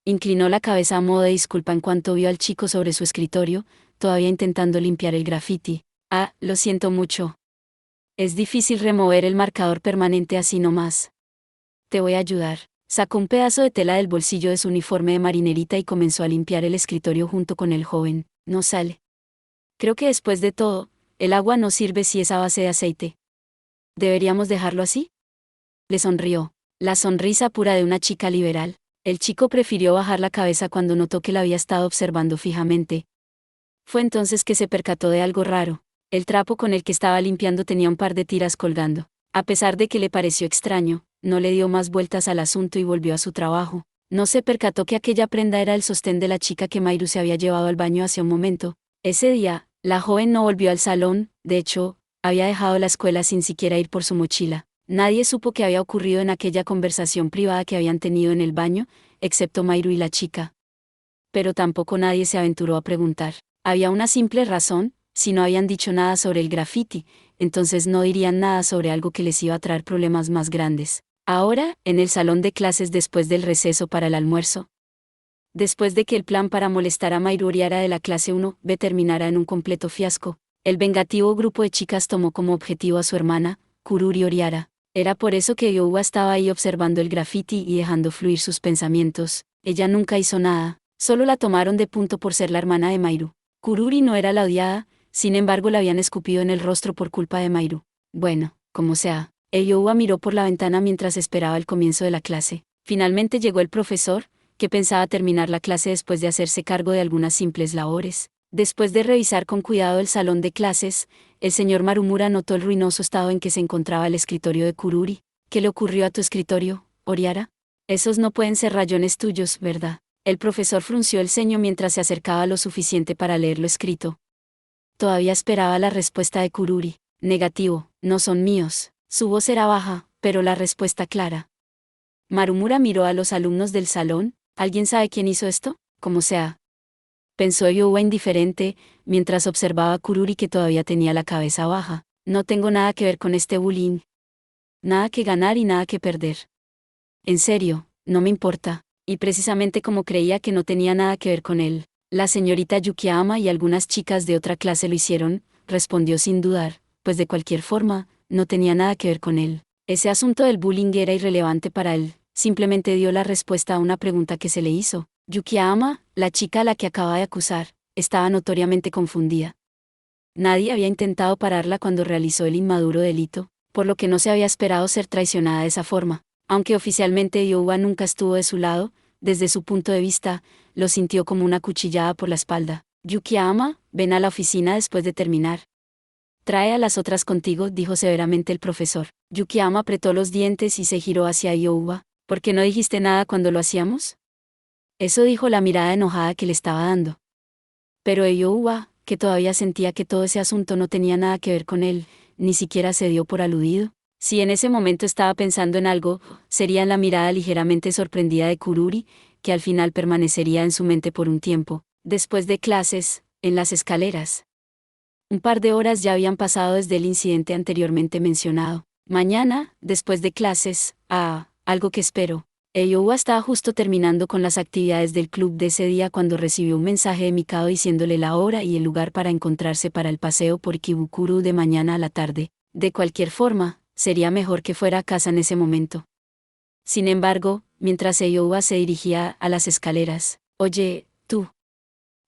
Inclinó la cabeza a modo de disculpa en cuanto vio al chico sobre su escritorio, todavía intentando limpiar el grafiti. Ah, lo siento mucho. Es difícil remover el marcador permanente así nomás. Te voy a ayudar. Sacó un pedazo de tela del bolsillo de su uniforme de marinerita y comenzó a limpiar el escritorio junto con el joven. No sale. Creo que después de todo, el agua no sirve si es a base de aceite. ¿Deberíamos dejarlo así? Le sonrió. La sonrisa pura de una chica liberal. El chico prefirió bajar la cabeza cuando notó que la había estado observando fijamente. Fue entonces que se percató de algo raro. El trapo con el que estaba limpiando tenía un par de tiras colgando. A pesar de que le pareció extraño, no le dio más vueltas al asunto y volvió a su trabajo. No se percató que aquella prenda era el sostén de la chica que Mairu se había llevado al baño hace un momento. Ese día, la joven no volvió al salón, de hecho, había dejado la escuela sin siquiera ir por su mochila. Nadie supo qué había ocurrido en aquella conversación privada que habían tenido en el baño, excepto Mairu y la chica. Pero tampoco nadie se aventuró a preguntar. Había una simple razón: si no habían dicho nada sobre el graffiti, entonces no dirían nada sobre algo que les iba a traer problemas más grandes. Ahora, en el salón de clases después del receso para el almuerzo. Después de que el plan para molestar a Mairu Oriara de la clase 1B terminara en un completo fiasco, el vengativo grupo de chicas tomó como objetivo a su hermana, Kururi Oriara. Era por eso que Youba estaba ahí observando el graffiti y dejando fluir sus pensamientos. Ella nunca hizo nada, solo la tomaron de punto por ser la hermana de Mairu. Kururi no era la odiada, sin embargo la habían escupido en el rostro por culpa de Mairu. Bueno, como sea, Youba miró por la ventana mientras esperaba el comienzo de la clase. Finalmente llegó el profesor, que pensaba terminar la clase después de hacerse cargo de algunas simples labores. Después de revisar con cuidado el salón de clases, el señor Marumura notó el ruinoso estado en que se encontraba el escritorio de Kururi. ¿Qué le ocurrió a tu escritorio, Oriara? Esos no pueden ser rayones tuyos, ¿verdad? El profesor frunció el ceño mientras se acercaba lo suficiente para leer lo escrito. Todavía esperaba la respuesta de Kururi. Negativo, no son míos. Su voz era baja, pero la respuesta clara. Marumura miró a los alumnos del salón. ¿Alguien sabe quién hizo esto? Como sea. Pensó Youba indiferente, mientras observaba a Kururi que todavía tenía la cabeza baja. No tengo nada que ver con este bullying. Nada que ganar y nada que perder. En serio, no me importa. Y precisamente como creía que no tenía nada que ver con él, la señorita Yukiyama y algunas chicas de otra clase lo hicieron, respondió sin dudar, pues de cualquier forma, no tenía nada que ver con él. Ese asunto del bullying era irrelevante para él, simplemente dio la respuesta a una pregunta que se le hizo. Yukiyama, la chica a la que acaba de acusar, estaba notoriamente confundida. Nadie había intentado pararla cuando realizó el inmaduro delito, por lo que no se había esperado ser traicionada de esa forma. Aunque oficialmente Youba nunca estuvo de su lado, desde su punto de vista, lo sintió como una cuchillada por la espalda. Yukiyama, ven a la oficina después de terminar. Trae a las otras contigo, dijo severamente el profesor. Yukiyama apretó los dientes y se giró hacia Youba. ¿Por qué no dijiste nada cuando lo hacíamos? Eso dijo la mirada enojada que le estaba dando. Pero Youba, que todavía sentía que todo ese asunto no tenía nada que ver con él, ni siquiera se dio por aludido. Si en ese momento estaba pensando en algo, sería en la mirada ligeramente sorprendida de Kururi, que al final permanecería en su mente por un tiempo. Después de clases, en las escaleras. Un par de horas ya habían pasado desde el incidente anteriormente mencionado. Mañana, después de clases, algo que espero. Youba estaba justo terminando con las actividades del club de ese día cuando recibió un mensaje de Mikado diciéndole la hora y el lugar para encontrarse para el paseo por Ikebukuro de mañana a la tarde. De cualquier forma, sería mejor que fuera a casa en ese momento. Sin embargo, mientras Youba se dirigía a las escaleras, «Oye, tú».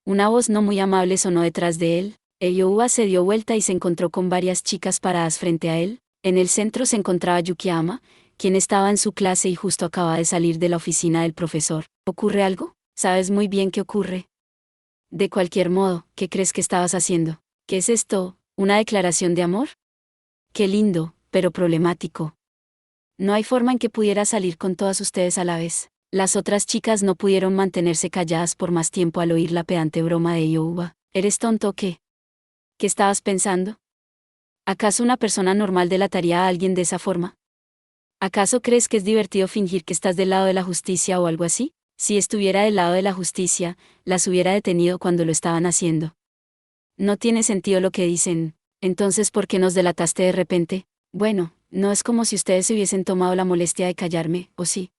Una voz no muy amable sonó detrás de él. Youba se dio vuelta y se encontró con varias chicas paradas frente a él. En el centro se encontraba Yukiyama, quien estaba en su clase y justo acaba de salir de la oficina del profesor. ¿Ocurre algo? Sabes muy bien qué ocurre. De cualquier modo, ¿qué crees que estabas haciendo? ¿Qué es esto? ¿Una declaración de amor? Qué lindo, pero problemático. No hay forma en que pudiera salir con todas ustedes a la vez. Las otras chicas no pudieron mantenerse calladas por más tiempo al oír la pedante broma de Youba. ¿Eres tonto o qué? ¿Qué estabas pensando? ¿Acaso una persona normal delataría a alguien de esa forma? ¿Acaso crees que es divertido fingir que estás del lado de la justicia o algo así? Si estuviera del lado de la justicia, las hubiera detenido cuando lo estaban haciendo. No tiene sentido lo que dicen. Entonces, ¿por qué nos delataste de repente? Bueno, no es como si ustedes se hubiesen tomado la molestia de callarme, ¿o sí?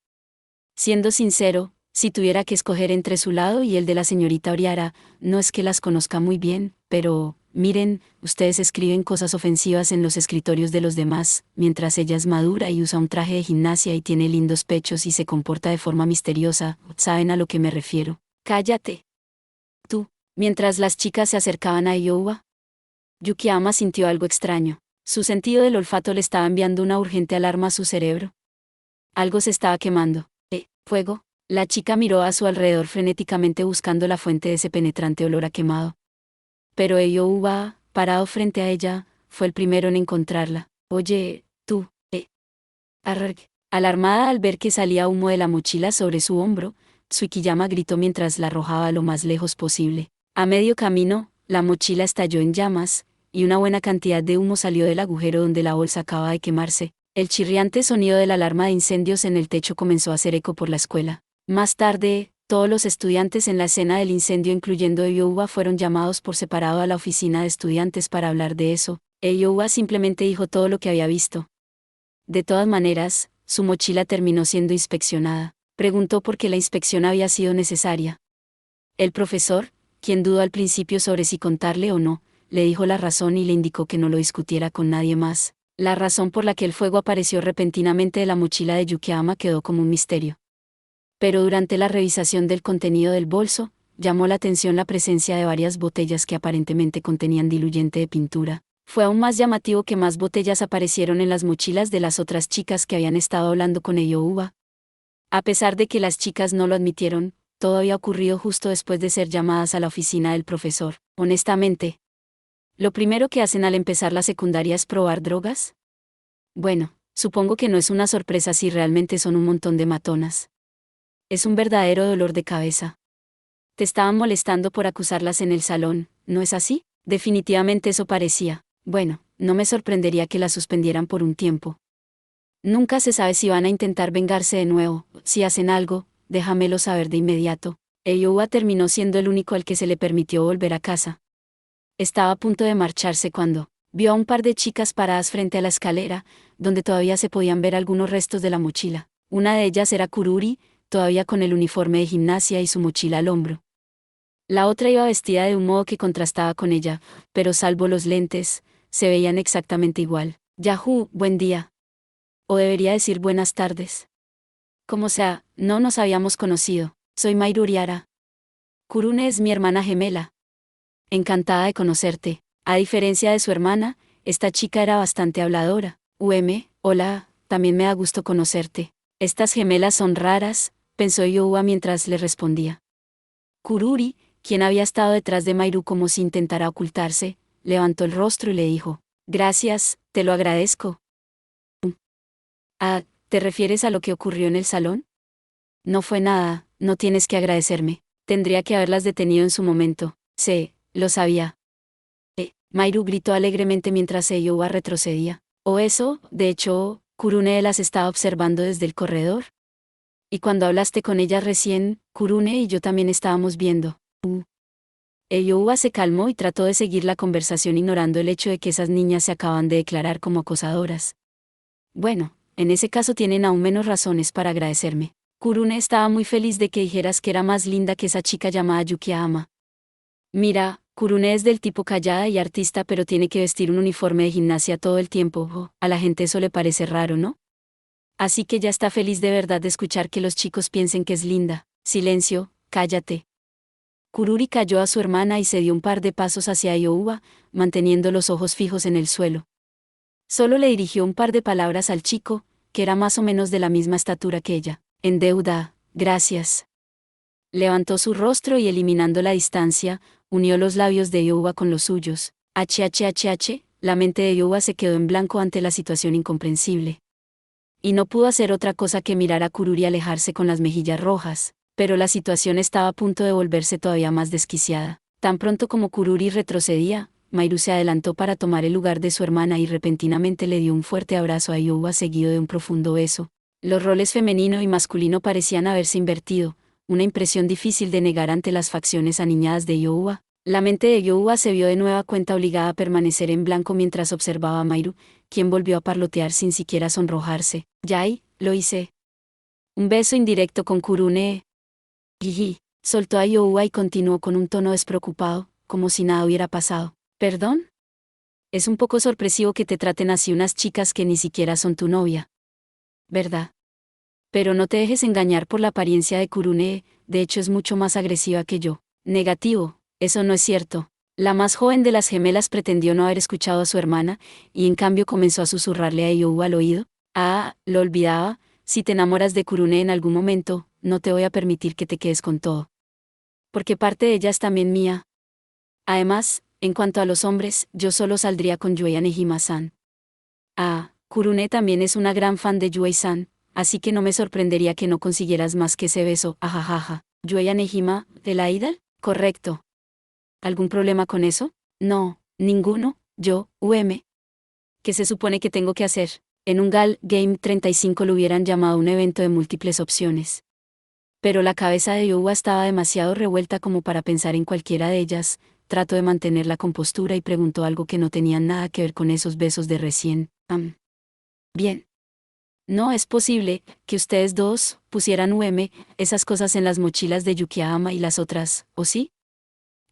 Siendo sincero, Si tuviera que escoger entre su lado y el de la señorita Oriara, no es que las conozca muy bien, pero, miren, ustedes escriben cosas ofensivas en los escritorios de los demás, mientras ella es madura y usa un traje de gimnasia y tiene lindos pechos y se comporta de forma misteriosa, ¿saben a lo que me refiero? Cállate. Tú. Mientras las chicas se acercaban a Iowa, Yukiyama sintió algo extraño. Su sentido del olfato le estaba enviando una urgente alarma a su cerebro. Algo se estaba quemando. ¿Fuego? La chica miró a su alrededor frenéticamente buscando la fuente de ese penetrante olor a quemado. Pero Iowa, parado frente a ella, fue el primero en encontrarla. Oye, tú, Arrg. Alarmada al ver que salía humo de la mochila sobre su hombro, Tsukiyama gritó mientras la arrojaba lo más lejos posible. A medio camino, la mochila estalló en llamas, y una buena cantidad de humo salió del agujero donde la bolsa acababa de quemarse. El chirriante sonido de la alarma de incendios en el techo comenzó a hacer eco por la escuela. Más tarde, todos los estudiantes en la escena del incendio, incluyendo Iowa, fueron llamados por separado a la oficina de estudiantes para hablar de eso. Iowa simplemente dijo todo lo que había visto. De todas maneras, su mochila terminó siendo inspeccionada. Preguntó por qué la inspección había sido necesaria. El profesor, quien dudó al principio sobre si contarle o no, le dijo la razón y le indicó que no lo discutiera con nadie más. La razón por la que el fuego apareció repentinamente de la mochila de Yukiyama quedó como un misterio. Pero durante la revisación del contenido del bolso, llamó la atención la presencia de varias botellas que aparentemente contenían diluyente de pintura. Fue aún más llamativo que más botellas aparecieron en las mochilas de las otras chicas que habían estado hablando con Iowa. A pesar de que las chicas no lo admitieron, todo había ocurrido justo después de ser llamadas a la oficina del profesor. Honestamente, ¿lo primero que hacen al empezar la secundaria es probar drogas? Bueno, supongo que no es una sorpresa si realmente son un montón de matonas. Es un verdadero dolor de cabeza. Te estaban molestando por acusarlas en el salón, ¿no es así? Definitivamente eso parecía. Bueno, no me sorprendería que las suspendieran por un tiempo. Nunca se sabe si van a intentar vengarse de nuevo. Si hacen algo, déjamelo saber de inmediato. Iowa terminó siendo el único al que se le permitió volver a casa. Estaba a punto de marcharse cuando vio a un par de chicas paradas frente a la escalera, donde todavía se podían ver algunos restos de la mochila. Una de ellas era Kururi, todavía con el uniforme de gimnasia y su mochila al hombro. La otra iba vestida de un modo que contrastaba con ella, pero salvo los lentes, se veían exactamente igual. Yahoo, buen día. O debería decir buenas tardes. Como sea, no nos habíamos conocido. Soy Mairo Uriara. Kurune es mi hermana gemela. Encantada de conocerte. A diferencia de su hermana, esta chica era bastante habladora. Hola, también me da gusto conocerte. Estas gemelas son raras, pensó Iowa mientras le respondía. Kururi, quien había estado detrás de Mairu como si intentara ocultarse, levantó el rostro y le dijo, gracias, te lo agradezco. ¿Te refieres a lo que ocurrió en el salón? No fue nada, no tienes que agradecerme. Tendría que haberlas detenido en su momento. Lo sabía. Mairu gritó alegremente mientras Iowa retrocedía. Eso, de hecho, Kurune las estaba observando desde el corredor. Y cuando hablaste con ella recién, Kurune y yo también estábamos viendo. Iowa se calmó y trató de seguir la conversación ignorando el hecho de que esas niñas se acaban de declarar como acosadoras. Bueno, en ese caso tienen aún menos razones para agradecerme. Kurune estaba muy feliz de que dijeras que era más linda que esa chica llamada Yukiyama. Mira, Kurune es del tipo callada y artista, pero tiene que vestir un uniforme de gimnasia todo el tiempo. A la gente eso le parece raro, ¿no? Así que ya está feliz de verdad de escuchar que los chicos piensen que es linda. Silencio, cállate. Kururi cayó a su hermana y se dio un par de pasos hacia Iowa, manteniendo los ojos fijos en el suelo. Solo le dirigió un par de palabras al chico, que era más o menos de la misma estatura que ella. En deuda, gracias. Levantó su rostro y eliminando la distancia, unió los labios de Iowa con los suyos. La mente de Iowa se quedó en blanco ante la situación incomprensible. Y no pudo hacer otra cosa que mirar a Kururi alejarse con las mejillas rojas, pero la situación estaba a punto de volverse todavía más desquiciada. Tan pronto como Kururi retrocedía, Mairu se adelantó para tomar el lugar de su hermana y repentinamente le dio un fuerte abrazo a Iowa seguido de un profundo beso. Los roles femenino y masculino parecían haberse invertido, una impresión difícil de negar ante las facciones aniñadas de Iowa. La mente de Iowa se vio de nueva cuenta obligada a permanecer en blanco mientras observaba a Mairu, quien volvió a parlotear sin siquiera sonrojarse. Lo hice. Un beso indirecto con Kurune. Jiji, soltó a Youa y continuó con un tono despreocupado, como si nada hubiera pasado. ¿Perdón? Es un poco sorpresivo que te traten así unas chicas que ni siquiera son tu novia. ¿Verdad? Pero no te dejes engañar por la apariencia de Kurune, de hecho es mucho más agresiva que yo. Negativo, eso no es cierto. La más joven de las gemelas pretendió no haber escuchado a su hermana, y en cambio comenzó a susurrarle a Youa al oído. Ah, lo olvidaba, si te enamoras de Kurune en algún momento, no te voy a permitir que te quedes con todo. Porque parte de ella es también mía. Además, en cuanto a los hombres, yo solo saldría con Yuei Anehima-san. Ah, Kurune también es una gran fan de Yuei-san, así que no me sorprendería que no consiguieras más que ese beso, ajajaja. Yuei Anehima, ¿de la idol? Correcto. ¿Algún problema con eso? No, ninguno, yo, ¿Qué se supone que tengo que hacer? En un Game 35 lo hubieran llamado un evento de múltiples opciones. Pero la cabeza de Youa estaba demasiado revuelta como para pensar en cualquiera de ellas. Trató de mantener la compostura y preguntó algo que no tenía nada que ver con esos besos de recién. Bien. No es posible que ustedes dos pusieran esas cosas en las mochilas de Yukiyama y las otras, ¿o sí?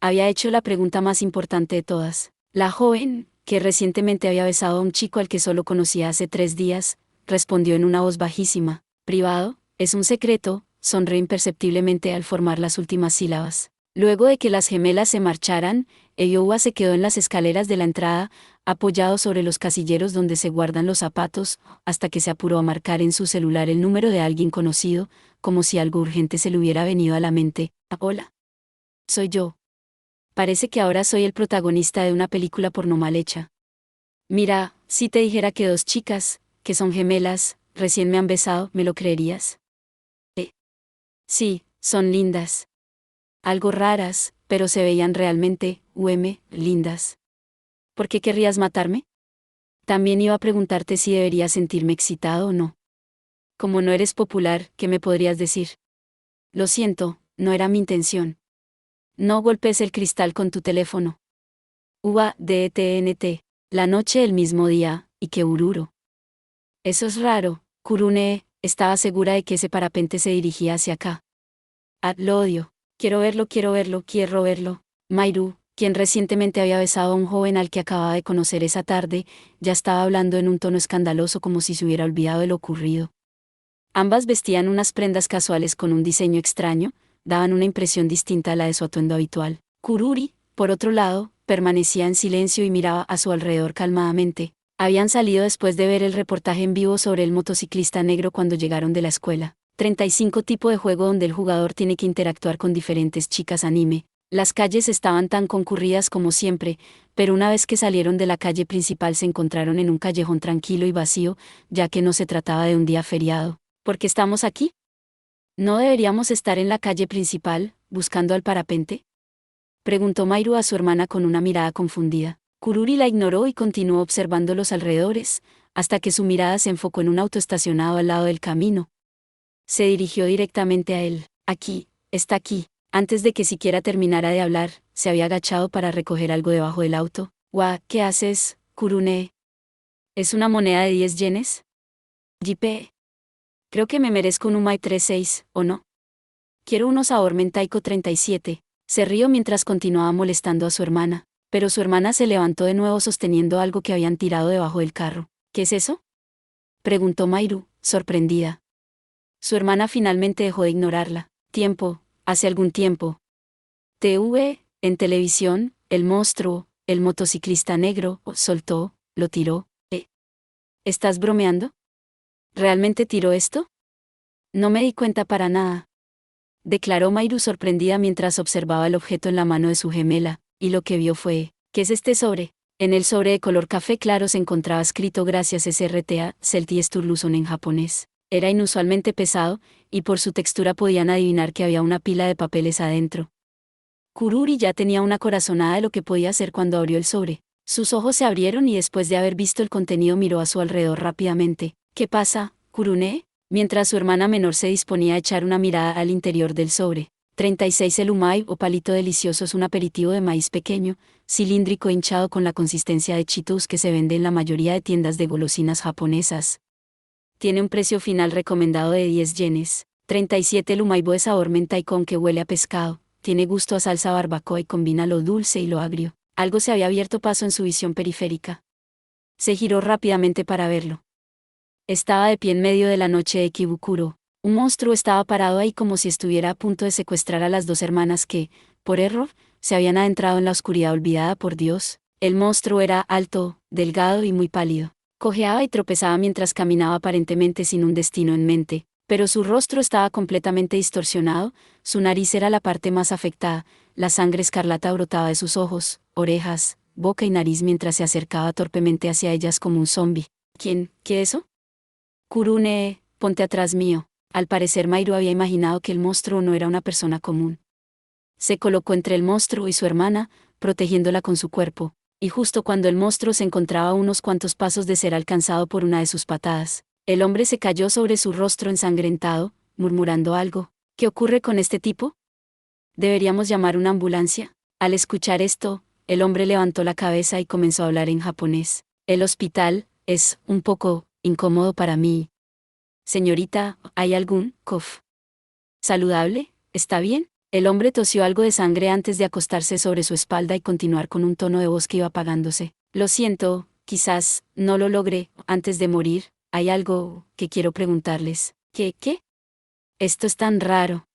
Había hecho la pregunta más importante de todas. La joven, que recientemente había besado a un chico al que solo conocía hace 3 días, respondió en una voz bajísima. Privado, es un secreto, sonrió imperceptiblemente al formar las últimas sílabas. Luego de que las gemelas se marcharan, Youa se quedó en las escaleras de la entrada, apoyado sobre los casilleros donde se guardan los zapatos, hasta que se apuró a marcar en su celular el número de alguien conocido, como si algo urgente se le hubiera venido a la mente. Hola. Soy yo. Parece que ahora soy el protagonista de una película porno mal hecha. Mira, si te dijera que dos chicas, que son gemelas, recién me han besado, ¿me lo creerías? Sí, son lindas. Algo raras, pero se veían realmente, lindas. ¿Por qué querrías matarme? También iba a preguntarte si debería sentirme excitado o no. Como no eres popular, ¿qué me podrías decir? Lo siento, no era mi intención. No golpes el cristal con tu teléfono. DETNT. La noche el mismo día, y que Ururo. Eso es raro, Kurune, estaba segura de que ese parapente se dirigía hacia acá. Lo odio. Quiero verlo, quiero verlo, quiero verlo. Mairu, quien recientemente había besado a un joven al que acababa de conocer esa tarde, ya estaba hablando en un tono escandaloso como si se hubiera olvidado de lo ocurrido. Ambas vestían unas prendas casuales con un diseño extraño, daban una impresión distinta a la de su atuendo habitual. Kururi, por otro lado, permanecía en silencio y miraba a su alrededor calmadamente. Habían salido después de ver el reportaje en vivo sobre el motociclista negro cuando llegaron de la escuela. 35 tipo de juego donde el jugador tiene que interactuar con diferentes chicas anime. Las calles estaban tan concurridas como siempre, pero una vez que salieron de la calle principal se encontraron en un callejón tranquilo y vacío, ya que no se trataba de un día feriado. ¿Por qué estamos aquí? ¿No deberíamos estar en la calle principal, buscando al parapente? Preguntó Mairu a su hermana con una mirada confundida. Kururi la ignoró y continuó observando los alrededores, hasta que su mirada se enfocó en un auto estacionado al lado del camino. Se dirigió directamente a él. Aquí, está aquí. Antes de que siquiera terminara de hablar, se había agachado para recoger algo debajo del auto. ¿Qué haces, Kurune? ¿Es una moneda de 10 yenes? JP. Creo que me merezco un Umai 36, ¿o no? Quiero unos Sabor Mentaico 37. Se rió mientras continuaba molestando a su hermana, pero su hermana se levantó de nuevo sosteniendo algo que habían tirado debajo del carro. ¿Qué es eso? Preguntó Mairu, sorprendida. Su hermana finalmente dejó de ignorarla. Hace algún tiempo. En televisión, el monstruo, el motociclista negro, soltó, lo tiró. ¿Estás bromeando? ¿Realmente tiró esto? No me di cuenta para nada. Declaró Mairu sorprendida mientras observaba el objeto en la mano de su gemela, y lo que vio fue, ¿qué es este sobre? En el sobre de color café claro se encontraba escrito gracias SRTA, Celti Sturluson en japonés. Era inusualmente pesado, y por su textura podían adivinar que había una pila de papeles adentro. Kururi ya tenía una corazonada de lo que podía hacer cuando abrió el sobre. Sus ojos se abrieron y después de haber visto el contenido miró a su alrededor rápidamente. ¿Qué pasa, Kurune? Mientras su hermana menor se disponía a echar una mirada al interior del sobre. 36 El umai o palito delicioso es un aperitivo de maíz pequeño, cilíndrico e hinchado con la consistencia de Cheetos que se vende en la mayoría de tiendas de golosinas japonesas. Tiene un precio final recomendado de 10 yenes. 37 El umaibo de sabor menta y con que huele a pescado, tiene gusto a salsa barbacoa y combina lo dulce y lo agrio. Algo se había abierto paso en su visión periférica. Se giró rápidamente para verlo. Estaba de pie en medio de la noche de Kibukuro. Un monstruo estaba parado ahí como si estuviera a punto de secuestrar a las dos hermanas que, por error, se habían adentrado en la oscuridad olvidada por Dios. El monstruo era alto, delgado y muy pálido. Cojeaba y tropezaba mientras caminaba aparentemente sin un destino en mente, pero su rostro estaba completamente distorsionado, su nariz era la parte más afectada, la sangre escarlata brotaba de sus ojos, orejas, boca y nariz mientras se acercaba torpemente hacia ellas como un zombi. ¿Quién? ¿Qué eso? Kurune, ponte atrás mío. Al parecer Mairo había imaginado que el monstruo no era una persona común. Se colocó entre el monstruo y su hermana, protegiéndola con su cuerpo, y justo cuando el monstruo se encontraba a unos cuantos pasos de ser alcanzado por una de sus patadas, el hombre se cayó sobre su rostro ensangrentado, murmurando algo. ¿Qué ocurre con este tipo? ¿Deberíamos llamar una ambulancia? Al escuchar esto, el hombre levantó la cabeza y comenzó a hablar en japonés. El hospital es un poco incómodo para mí. Señorita, ¿hay algún cof saludable? ¿Está bien? El hombre tosió algo de sangre antes de acostarse sobre su espalda y continuar con un tono de voz que iba apagándose. Lo siento, quizás no lo logré. Antes de morir, hay algo que quiero preguntarles. ¿Qué? Esto es tan raro.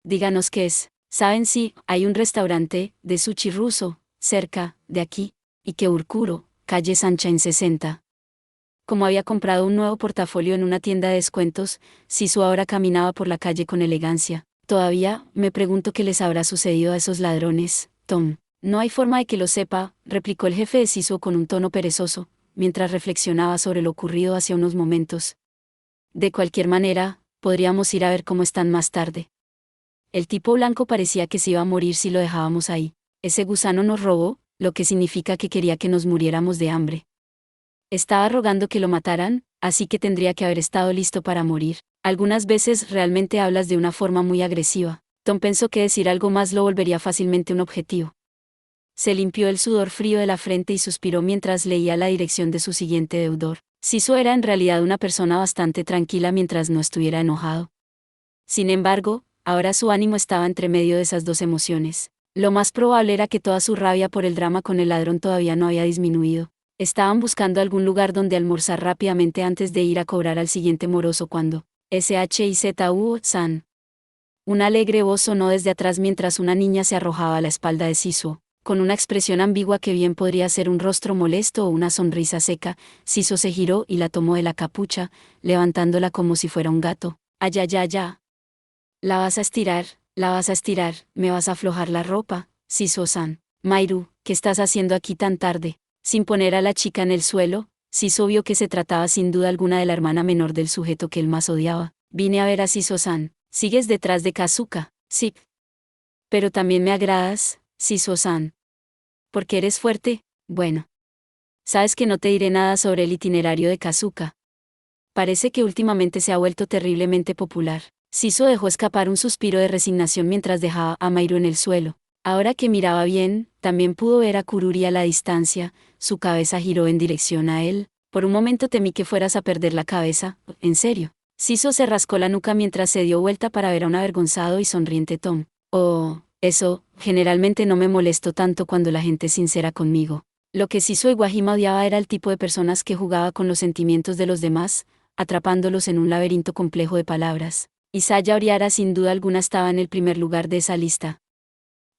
Díganos qué es. Saben si hay un restaurante de sushi ruso cerca de aquí, Ikebukuro, calle Sancha en 60. Como había comprado un nuevo portafolio en una tienda de descuentos, Sisu ahora caminaba por la calle con elegancia. Todavía, me pregunto qué les habrá sucedido a esos ladrones, Tom. No hay forma de que lo sepa, replicó el jefe de Sisu con un tono perezoso, mientras reflexionaba sobre lo ocurrido hace unos momentos. De cualquier manera, podríamos ir a ver cómo están más tarde. El tipo blanco parecía que se iba a morir si lo dejábamos ahí. Ese gusano nos robó, lo que significa que quería que nos muriéramos de hambre. Estaba rogando que lo mataran, así que tendría que haber estado listo para morir. Algunas veces realmente hablas de una forma muy agresiva. Tom pensó que decir algo más lo volvería fácilmente un objetivo. Se limpió el sudor frío de la frente y suspiró mientras leía la dirección de su siguiente deudor. Sisu era en realidad una persona bastante tranquila mientras no estuviera enojado. Sin embargo, ahora su ánimo estaba entre medio de esas dos emociones. Lo más probable era que toda su rabia por el drama con el ladrón todavía no había disminuido. Estaban buscando algún lugar donde almorzar rápidamente antes de ir a cobrar al siguiente moroso cuando SHIZU-san. Una alegre voz sonó desde atrás mientras una niña se arrojaba a la espalda de Sisu, con una expresión ambigua que bien podría ser un rostro molesto o una sonrisa seca. Sisu se giró y la tomó de la capucha, levantándola como si fuera un gato. Ya. La vas a estirar, me vas a aflojar la ropa, Sisu-san. Mairo, ¿qué estás haciendo aquí tan tarde? Sin poner a la chica en el suelo, Sisu vio que se trataba sin duda alguna de la hermana menor del sujeto que él más odiaba. Vine a ver a Sisu-san. ¿Sigues detrás de Kazuka? Sí. Pero también me agradas, Sisu-san. ¿Porque eres fuerte? Bueno. Sabes que no te diré nada sobre el itinerario de Kazuka. Parece que últimamente se ha vuelto terriblemente popular. Sisu dejó escapar un suspiro de resignación mientras dejaba a Mairo en el suelo. Ahora que miraba bien, también pudo ver a Kururi a la distancia, su cabeza giró en dirección a él. Por un momento temí que fueras a perder la cabeza, ¿en serio? Sisu se rascó la nuca mientras se dio vuelta para ver a un avergonzado y sonriente Tom. Oh, eso, generalmente no me molesto tanto cuando la gente es sincera conmigo. Lo que Sisu Iwajima odiaba era el tipo de personas que jugaba con los sentimientos de los demás, atrapándolos en un laberinto complejo de palabras. Isaya Oriara sin duda alguna estaba en el primer lugar de esa lista.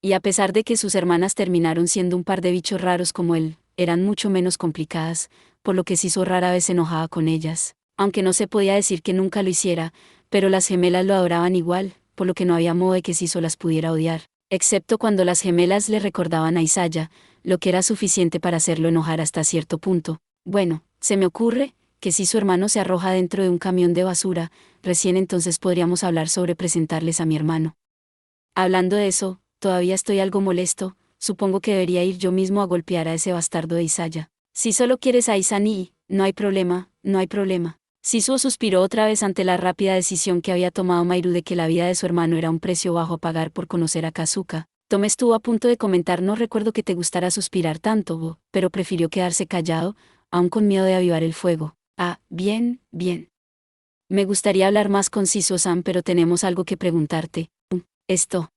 Y a pesar de que sus hermanas terminaron siendo un par de bichos raros como él, eran mucho menos complicadas, por lo que Sisu rara vez se enojaba con ellas. Aunque no se podía decir que nunca lo hiciera, pero las gemelas lo adoraban igual, por lo que no había modo de que Sisu las pudiera odiar, excepto cuando las gemelas le recordaban a Isaya, lo que era suficiente para hacerlo enojar hasta cierto punto. Bueno, se me ocurre que si su hermano se arroja dentro de un camión de basura, recién entonces podríamos hablar sobre presentarles a mi hermano. Hablando de eso, todavía estoy algo molesto, supongo que debería ir yo mismo a golpear a ese bastardo de Isaya. Si solo quieres a Isani, no hay problema. Sisu suspiró otra vez ante la rápida decisión que había tomado Mairo de que la vida de su hermano era un precio bajo a pagar por conocer a Kazuka. Tom estuvo a punto de comentar: no recuerdo que te gustara suspirar tanto, pero prefirió quedarse callado, aún con miedo de avivar el fuego. Ah, bien. Me gustaría hablar más con Siso-san, pero tenemos algo que preguntarte. Esto.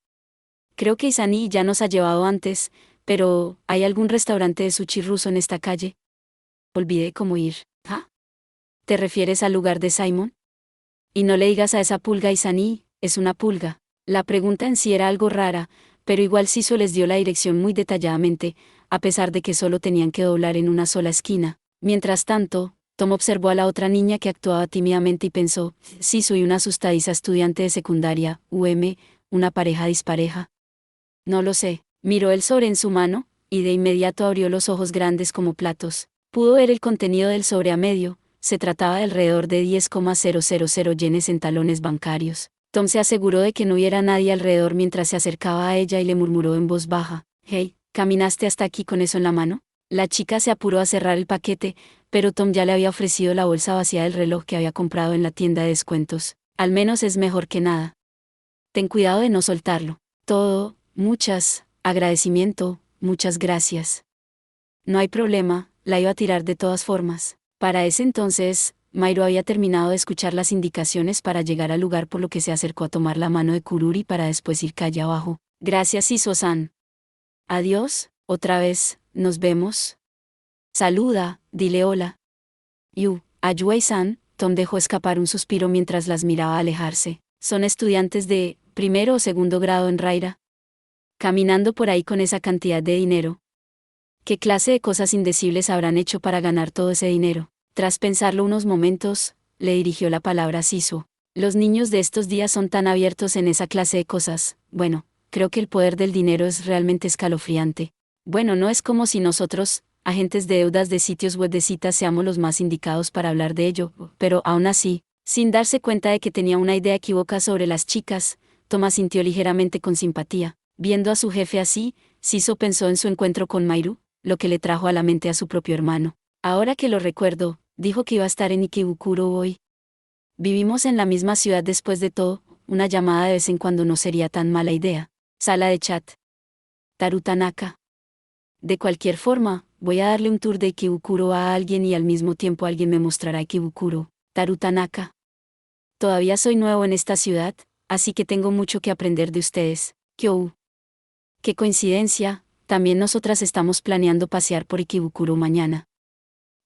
Creo que Isani ya nos ha llevado antes, pero ¿hay algún restaurante de sushi ruso en esta calle? Olvidé cómo ir. ¿Ah? ¿Te refieres al lugar de Simon? Y no le digas a esa pulga Isani, es una pulga. La pregunta en sí era algo rara, pero igual Siso les dio la dirección muy detalladamente, a pesar de que solo tenían que doblar en una sola esquina. Mientras tanto, Tom observó a la otra niña que actuaba tímidamente y pensó, sí soy una asustadiza estudiante de secundaria, una pareja dispareja. No lo sé. Miró el sobre en su mano, y de inmediato abrió los ojos grandes como platos. Pudo ver el contenido del sobre a medio, se trataba de alrededor de 10,000 yenes en talones bancarios. Tom se aseguró de que no hubiera nadie alrededor mientras se acercaba a ella y le murmuró en voz baja, «Hey, ¿caminaste hasta aquí con eso en la mano?» La chica se apuró a cerrar el paquete, pero Tom ya le había ofrecido la bolsa vacía del reloj que había comprado en la tienda de descuentos. Al menos es mejor que nada. Ten cuidado de no soltarlo. Agradecimiento, muchas gracias. No hay problema, la iba a tirar de todas formas. Para ese entonces, Mairo había terminado de escuchar las indicaciones para llegar al lugar, por lo que se acercó a tomar la mano de Kururi para después ir calle abajo. Gracias, Iso-san. Adiós, otra vez, nos vemos. Saluda, dile hola. Ayue-san, Tom dejó escapar un suspiro mientras las miraba alejarse. ¿Son estudiantes de primero o segundo grado en Raira? Caminando por ahí con esa cantidad de dinero. ¿Qué clase de cosas indecibles habrán hecho para ganar todo ese dinero? Tras pensarlo unos momentos, le dirigió la palabra a Sisu. Los niños de estos días son tan abiertos en esa clase de cosas. Bueno, creo que el poder del dinero es realmente escalofriante. Bueno, no es como si nosotros, agentes de deudas de sitios web de citas, seamos los más indicados para hablar de ello, pero aún así, sin darse cuenta de que tenía una idea equívoca sobre las chicas, Thomas sintió ligeramente con simpatía. Viendo a su jefe así, Siso pensó en su encuentro con Mairu, lo que le trajo a la mente a su propio hermano. Ahora que lo recuerdo, dijo que iba a estar en Ikebukuro hoy. Vivimos en la misma ciudad después de todo, una llamada de vez en cuando no sería tan mala idea. Sala de chat. Taru Tanaka. De cualquier forma, voy a darle un tour de Ikebukuro a alguien y al mismo tiempo alguien me mostrará Ikebukuro. Taru Tanaka. Todavía soy nuevo en esta ciudad, así que tengo mucho que aprender de ustedes. Kyou. Qué coincidencia, también nosotras estamos planeando pasear por Ikebukuro mañana.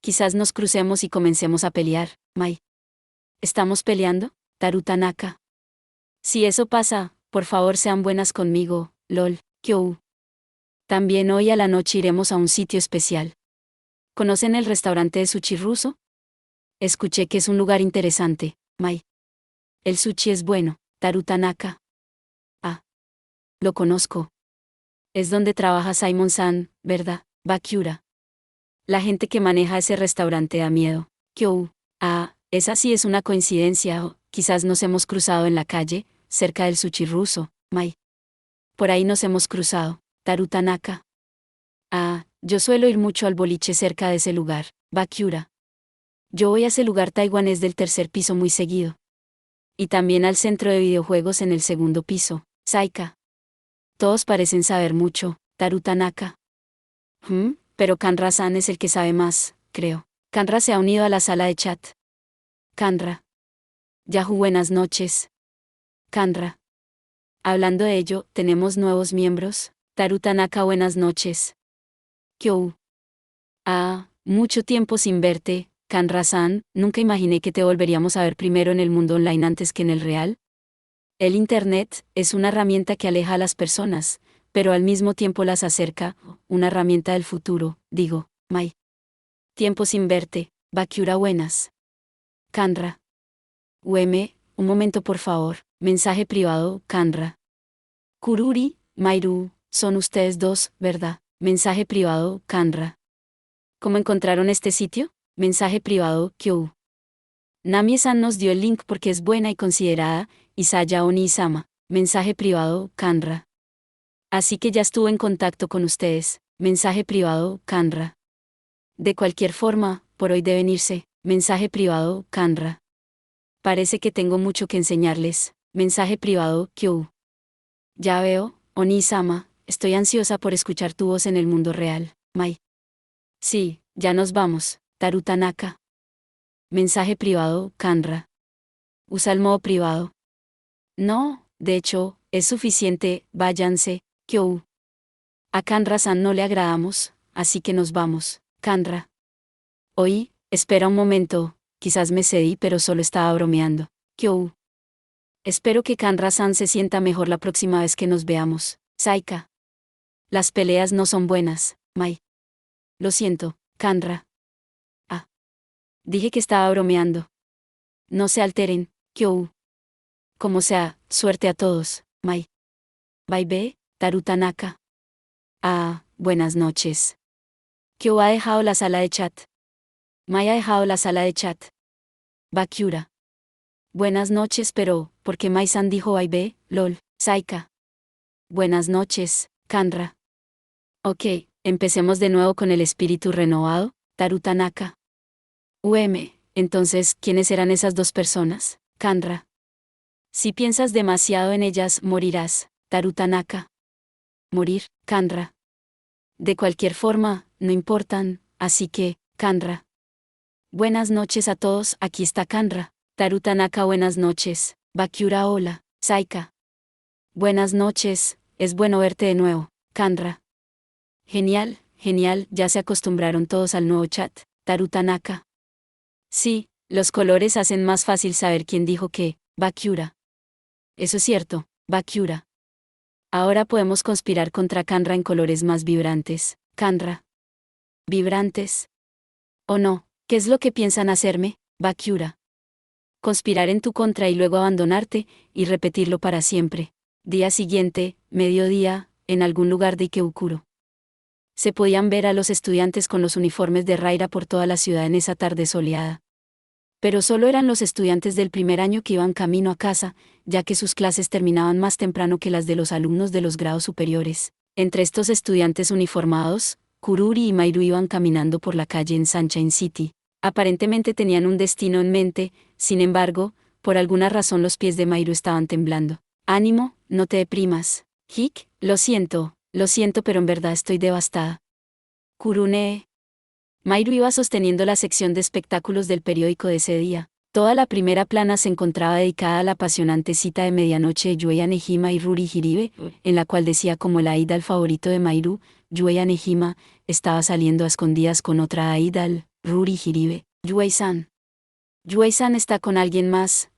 Quizás nos crucemos y comencemos a pelear, Mai. ¿Estamos peleando? Taru Tanaka. Si eso pasa, por favor sean buenas conmigo, lol, Kyou. También hoy a la noche iremos a un sitio especial. ¿Conocen el restaurante de sushi ruso? Escuché que es un lugar interesante, Mai. El sushi es bueno, Taru Tanaka. Ah. Lo conozco. Es donde trabaja Simon-san, ¿verdad, Bakiura? La gente que maneja ese restaurante da miedo. Kyou. Esa sí es una coincidencia, o quizás nos hemos cruzado en la calle, cerca del sushi ruso, Mai. Por ahí nos hemos cruzado, Taru Tanaka. Yo suelo ir mucho al boliche cerca de ese lugar, Bakiura. Yo voy a ese lugar taiwanés del tercer piso muy seguido. Y también al centro de videojuegos en el segundo piso, Saika. Todos parecen saber mucho, Taru Tanaka. Pero Kanra-san es el que sabe más, creo. Kanra se ha unido a la sala de chat. Kanra. Yahoo, buenas noches. Kanra. Hablando de ello, ¿tenemos nuevos miembros? Taru Tanaka, buenas noches. Kyou. Mucho tiempo sin verte, Kanra-san, nunca imaginé que te volveríamos a ver primero en el mundo online antes que en el real. El Internet es una herramienta que aleja a las personas, pero al mismo tiempo las acerca, una herramienta del futuro, digo, Mai. Tiempo sin verte, Bakiura, buenas. Kanra. Un momento por favor, mensaje privado, Kanra. Kururi, Mairu, son ustedes dos, ¿verdad? Mensaje privado, Kanra. ¿Cómo encontraron este sitio? Mensaje privado, Kyou. Namie-san nos dio el link porque es buena y considerada, Isaya Oni-sama. Mensaje privado, Kanra. Así que ya estuvo en contacto con ustedes. Mensaje privado, Kanra. De cualquier forma, por hoy deben irse. Mensaje privado, Kanra. Parece que tengo mucho que enseñarles. Mensaje privado, Kyou. Ya veo, Oni-sama, estoy ansiosa por escuchar tu voz en el mundo real, Mai. Sí, ya nos vamos, Taru Tanaka. Mensaje privado, Kanra. Usa el modo privado. No, de hecho, es suficiente, váyanse, Kyou. A Kanra-san no le agradamos, así que nos vamos, Kanra. Oí, espera un momento, quizás me cedí pero solo estaba bromeando, Kyou. Espero que Kanra-san se sienta mejor la próxima vez que nos veamos, Saika. Las peleas no son buenas, Mai. Lo siento, Kanra. Ah. Dije que estaba bromeando. No se alteren, Kyou. Como sea, suerte a todos, Mai. Bye be, Taru Tanaka. Ah, buenas noches. Kyou ha dejado la sala de chat. Mai ha dejado la sala de chat. Bakyura. Buenas noches, pero, ¿por qué Mai-san dijo bye be, lol, Saika? Buenas noches, Kanra. Ok, empecemos de nuevo con el espíritu renovado, Taru Tanaka. Entonces, ¿quiénes eran esas dos personas, Kanra? Si piensas demasiado en ellas, morirás, Taru Tanaka. Morir, Kanra. De cualquier forma, no importan, así que, Kanra. Buenas noches a todos, aquí está Kanra. Taru Tanaka, buenas noches. Bakyura, hola, Saika. Buenas noches, es bueno verte de nuevo, Kanra. Genial, genial, ya se acostumbraron todos al nuevo chat, Taru Tanaka. Sí, los colores hacen más fácil saber quién dijo qué, Bakyura. Eso es cierto, Bakyura. Ahora podemos conspirar contra Kanra en colores más vibrantes, Kanra. ¿Vibrantes? ¿O no? ¿Qué es lo que piensan hacerme, Bakyura? Conspirar en tu contra y luego abandonarte, y repetirlo para siempre. Día siguiente, mediodía, en algún lugar de Ikebukuro. Se podían ver a los estudiantes con los uniformes de Raira por toda la ciudad en esa tarde soleada. Pero solo eran los estudiantes del primer año que iban camino a casa, ya que sus clases terminaban más temprano que las de los alumnos de los grados superiores. Entre estos estudiantes uniformados, Kururi y Mairu iban caminando por la calle en Sunshine City. Aparentemente tenían un destino en mente, sin embargo, por alguna razón los pies de Mairu estaban temblando. Ánimo, no te deprimas. Hik, lo siento, pero en verdad estoy devastada. Kurune. Mairu iba sosteniendo la sección de espectáculos del periódico de ese día. Toda la primera plana se encontraba dedicada a la apasionante cita de medianoche de Yuei Anehima y Ruri Hiribe, en la cual decía como el idol favorito de Mairu, Yuei Anehima, estaba saliendo a escondidas con otra idol, Ruri Hiribe, Yuei-san. Yuei-san está con alguien más,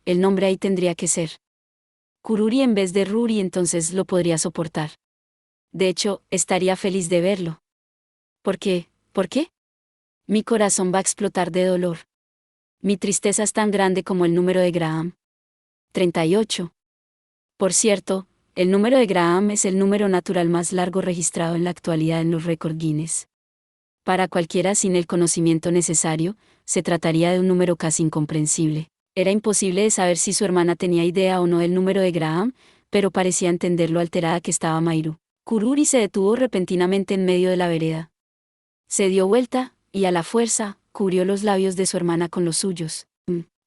el nombre ahí tendría que ser Kururi en vez de Ruri, entonces lo podría soportar. De hecho, estaría feliz de verlo. ¿Por qué? ¿Por qué? Mi corazón va a explotar de dolor. Mi tristeza es tan grande como el número de Graham. 38. Por cierto, el número de Graham es el número natural más largo registrado en la actualidad en los récords Guinness. Para cualquiera sin el conocimiento necesario, se trataría de un número casi incomprensible. Era imposible de saber si su hermana tenía idea o no del número de Graham, pero parecía entender lo alterada que estaba Mairu. Kururi se detuvo repentinamente en medio de la vereda. Se dio vuelta, y a la fuerza, cubrió los labios de su hermana con los suyos.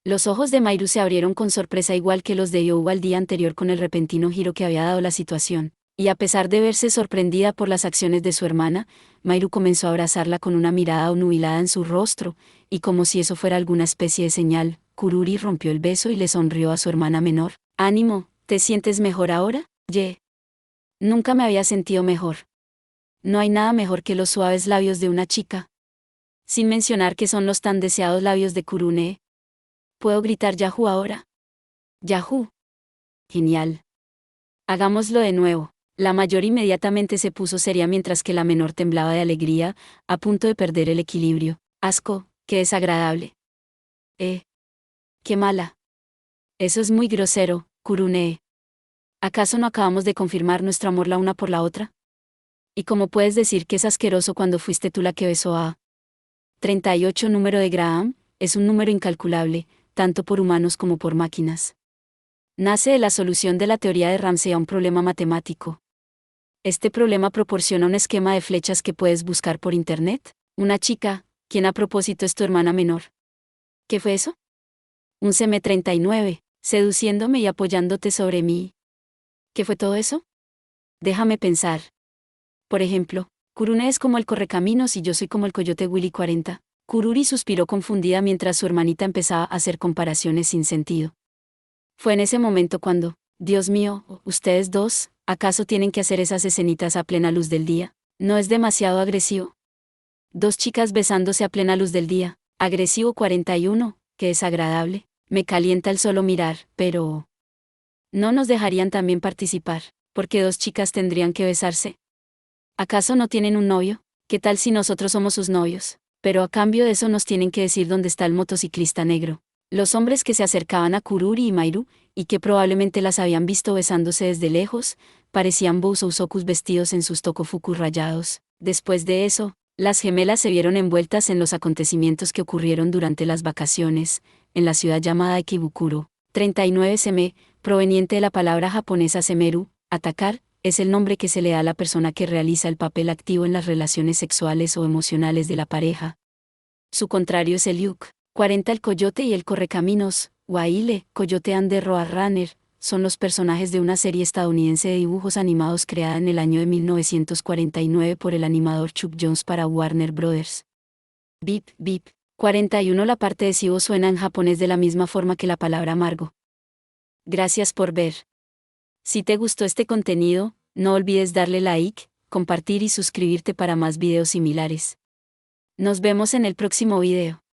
Los ojos de Mairu se abrieron con sorpresa igual que los de You al día anterior con el repentino giro que había dado la situación, y a pesar de verse sorprendida por las acciones de su hermana, Mairu comenzó a abrazarla con una mirada obnubilada en su rostro, y como si eso fuera alguna especie de señal, Kururi rompió el beso y le sonrió a su hermana menor. «Ánimo, ¿te sientes mejor ahora, Ye?» Nunca me había sentido mejor. No hay nada mejor que los suaves labios de una chica. Sin mencionar que son los tan deseados labios de Kurune. ¿Puedo gritar Yahoo ahora? Yahoo. Genial. Hagámoslo de nuevo. La mayor inmediatamente se puso seria mientras que la menor temblaba de alegría, a punto de perder el equilibrio. Asco, qué desagradable. Qué mala. Eso es muy grosero, Kurune. ¿Acaso no acabamos de confirmar nuestro amor la una por la otra? ¿Y cómo puedes decir que es asqueroso cuando fuiste tú la que besó a 38 número de Graham? Es un número incalculable, tanto por humanos como por máquinas. Nace de la solución de la teoría de Ramsey a un problema matemático. Este problema proporciona un esquema de flechas que puedes buscar por internet. Una chica, quien a propósito es tu hermana menor. ¿Qué fue eso? Un CM39, seduciéndome y apoyándote sobre mí. ¿Qué fue todo eso? Déjame pensar. Por ejemplo, Kurune es como el correcaminos y yo soy como el coyote Willy 40. Kururi suspiró confundida mientras su hermanita empezaba a hacer comparaciones sin sentido. Fue en ese momento cuando, Dios mío, ustedes dos, ¿acaso tienen que hacer esas escenitas a plena luz del día? ¿No es demasiado agresivo? Dos chicas besándose a plena luz del día, agresivo 41, qué desagradable, me calienta el solo mirar, pero... ¿No nos dejarían también participar? ¿Porque dos chicas tendrían que besarse? ¿Acaso no tienen un novio? ¿Qué tal si nosotros somos sus novios? Pero a cambio de eso nos tienen que decir dónde está el motociclista negro. Los hombres que se acercaban a Kururi y Mairu, y que probablemente las habían visto besándose desde lejos, parecían Bouzouzokus vestidos en sus tokofuku rayados. Después de eso, las gemelas se vieron envueltas en los acontecimientos que ocurrieron durante las vacaciones, en la ciudad llamada Ikebukuro. 39 seme, proveniente de la palabra japonesa semeru, atacar, es el nombre que se le da a la persona que realiza el papel activo en las relaciones sexuales o emocionales de la pareja. Su contrario es el yuk. 40 El coyote y el correcaminos, Waile, Coyote and the Roadrunner, son los personajes de una serie estadounidense de dibujos animados creada en el año de 1949 por el animador Chuck Jones para Warner Brothers. Bip, bip. 41 La parte de Sibo suena en japonés de la misma forma que la palabra amargo. Gracias por ver. Si te gustó este contenido, no olvides darle like, compartir y suscribirte para más videos similares. Nos vemos en el próximo video.